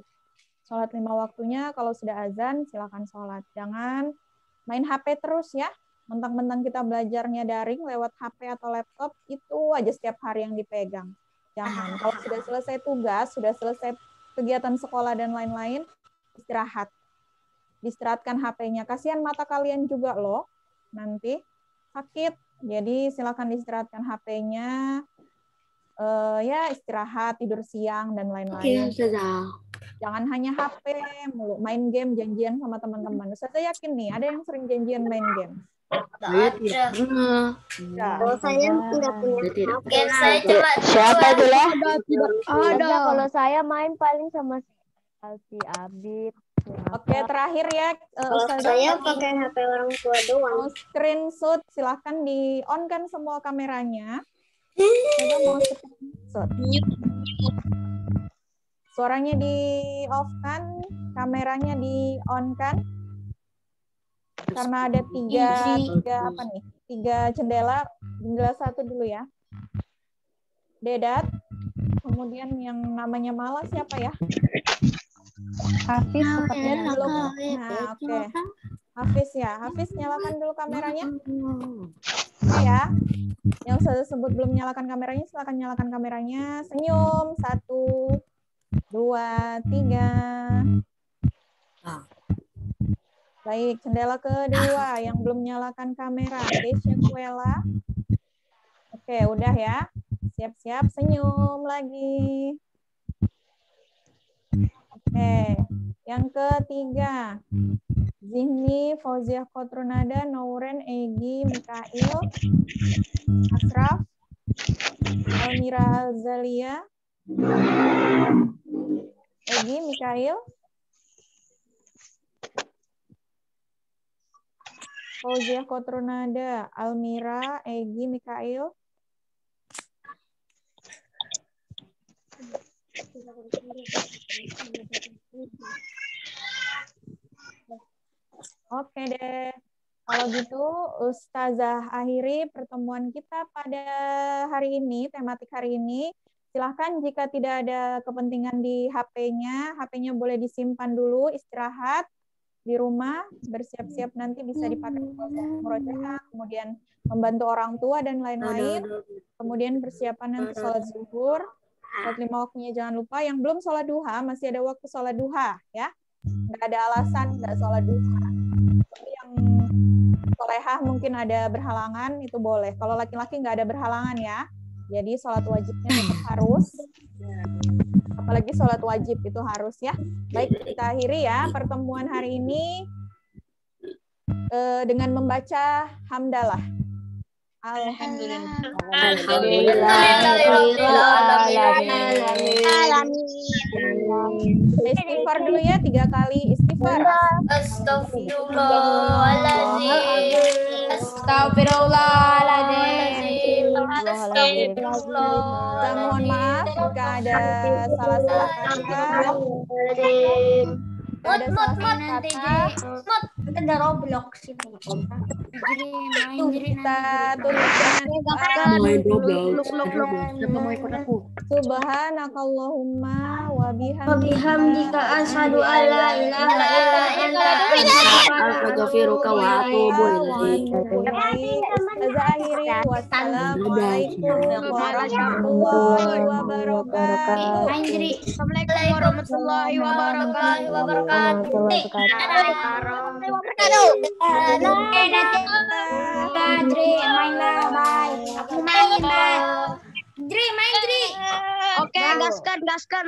Speaker 3: Sholat 5 waktunya kalau sudah azan silakan sholat. Jangan main HP terus ya. Mentang-mentang kita belajarnya daring lewat HP atau laptop, itu aja setiap hari yang dipegang. Jangan. Kalau sudah selesai tugas, sudah selesai kegiatan sekolah dan lain-lain, istirahat. Diistirahatkan HP-nya. Kasihan mata kalian juga loh, nanti sakit. Jadi silakan diistirahatkan HP-nya. Ya istirahat, tidur siang, dan lain-lain. Jangan hanya HP mulu, main game, janjian sama teman-teman. Saya yakin nih, ada yang sering janjian main game.
Speaker 10: Saya tidak pernah.
Speaker 11: Kalau saya tidak punya.
Speaker 10: Oke, saya coba.
Speaker 7: Siapa itu lah?
Speaker 17: Ada. Kalau saya main paling sama si Abid.
Speaker 3: Oke, terakhir ya.
Speaker 11: Ustazah, saya pakai HP orang tua doang.
Speaker 3: Mau screenshot, silahkan di-on-kan semua kameranya. Saya mau screenshot. Suaranya di-off-kan, kameranya di-on-kan. Karena ada tiga jendela. Jendela satu dulu ya. Dedat. Kemudian yang namanya Mala siapa ya?
Speaker 6: Hafiz sepertinya
Speaker 3: dulu. Nah, oke. Hafiz ya. Hafiz nyalakan dulu kameranya. Oke ya. Yang saya sebut belum nyalakan kameranya, silakan nyalakan kameranya. Senyum. 1, 2, 3. Baik, jendela kedua yang belum nyalakan kamera. Keisha Kuela. Oke, udah ya. Siap-siap, senyum lagi. Oke, yang ketiga. Zihni, Fauziah Kotrunada, Nouren, Egi, Mikail, Asraf. Almira Alzalia, Egi, Mikail, Fauziah Kotronada, Almira, Egi, Mikail. Oke deh. Kalau gitu, Ustazah akhiri pertemuan kita pada hari ini, tematik hari ini. Silahkan jika tidak ada kepentingan di HP-nya boleh disimpan dulu, istirahat di rumah, bersiap-siap nanti bisa dipakai murojaah, kemudian membantu orang tua dan lain-lain. Kemudian persiapan nanti sholat zuhur, sholat 5 waktunya jangan lupa. Yang belum sholat duha, masih ada waktu sholat duha, ya. Nggak ada alasan nggak sholat duha. Tapi yang solehah mungkin ada berhalangan, itu boleh. Kalau laki-laki nggak ada berhalangan ya. Jadi sholat wajibnya tetap harus. Apalagi sholat wajib itu harus ya. Baik, kita akhiri ya pertemuan hari ini dengan membaca hamdalah. Istighfar dulu ya 3 kali istighfar.
Speaker 10: Astagfirullahaladzim. Astagfirullahaladzim.
Speaker 3: Kita mohon maaf jika ada salah-salah kata. Ada salah-salah kata.
Speaker 1: Ada Roblox itu.
Speaker 3: Kita tuliskan Subhanakallahumma wa bihamdika asyhadu an la ilaha illa anta astaghfiruka wa atubu ilaik. Wassalamualaikum warahmatullahi wabarakatuh.
Speaker 10: Assalamualaikum warahmatullahi wabarakatuh.
Speaker 12: Dri, main lah, bye. Aku main, bye. Dri, main, Dri.
Speaker 10: Oke, gaskan.
Speaker 3: Gaskan.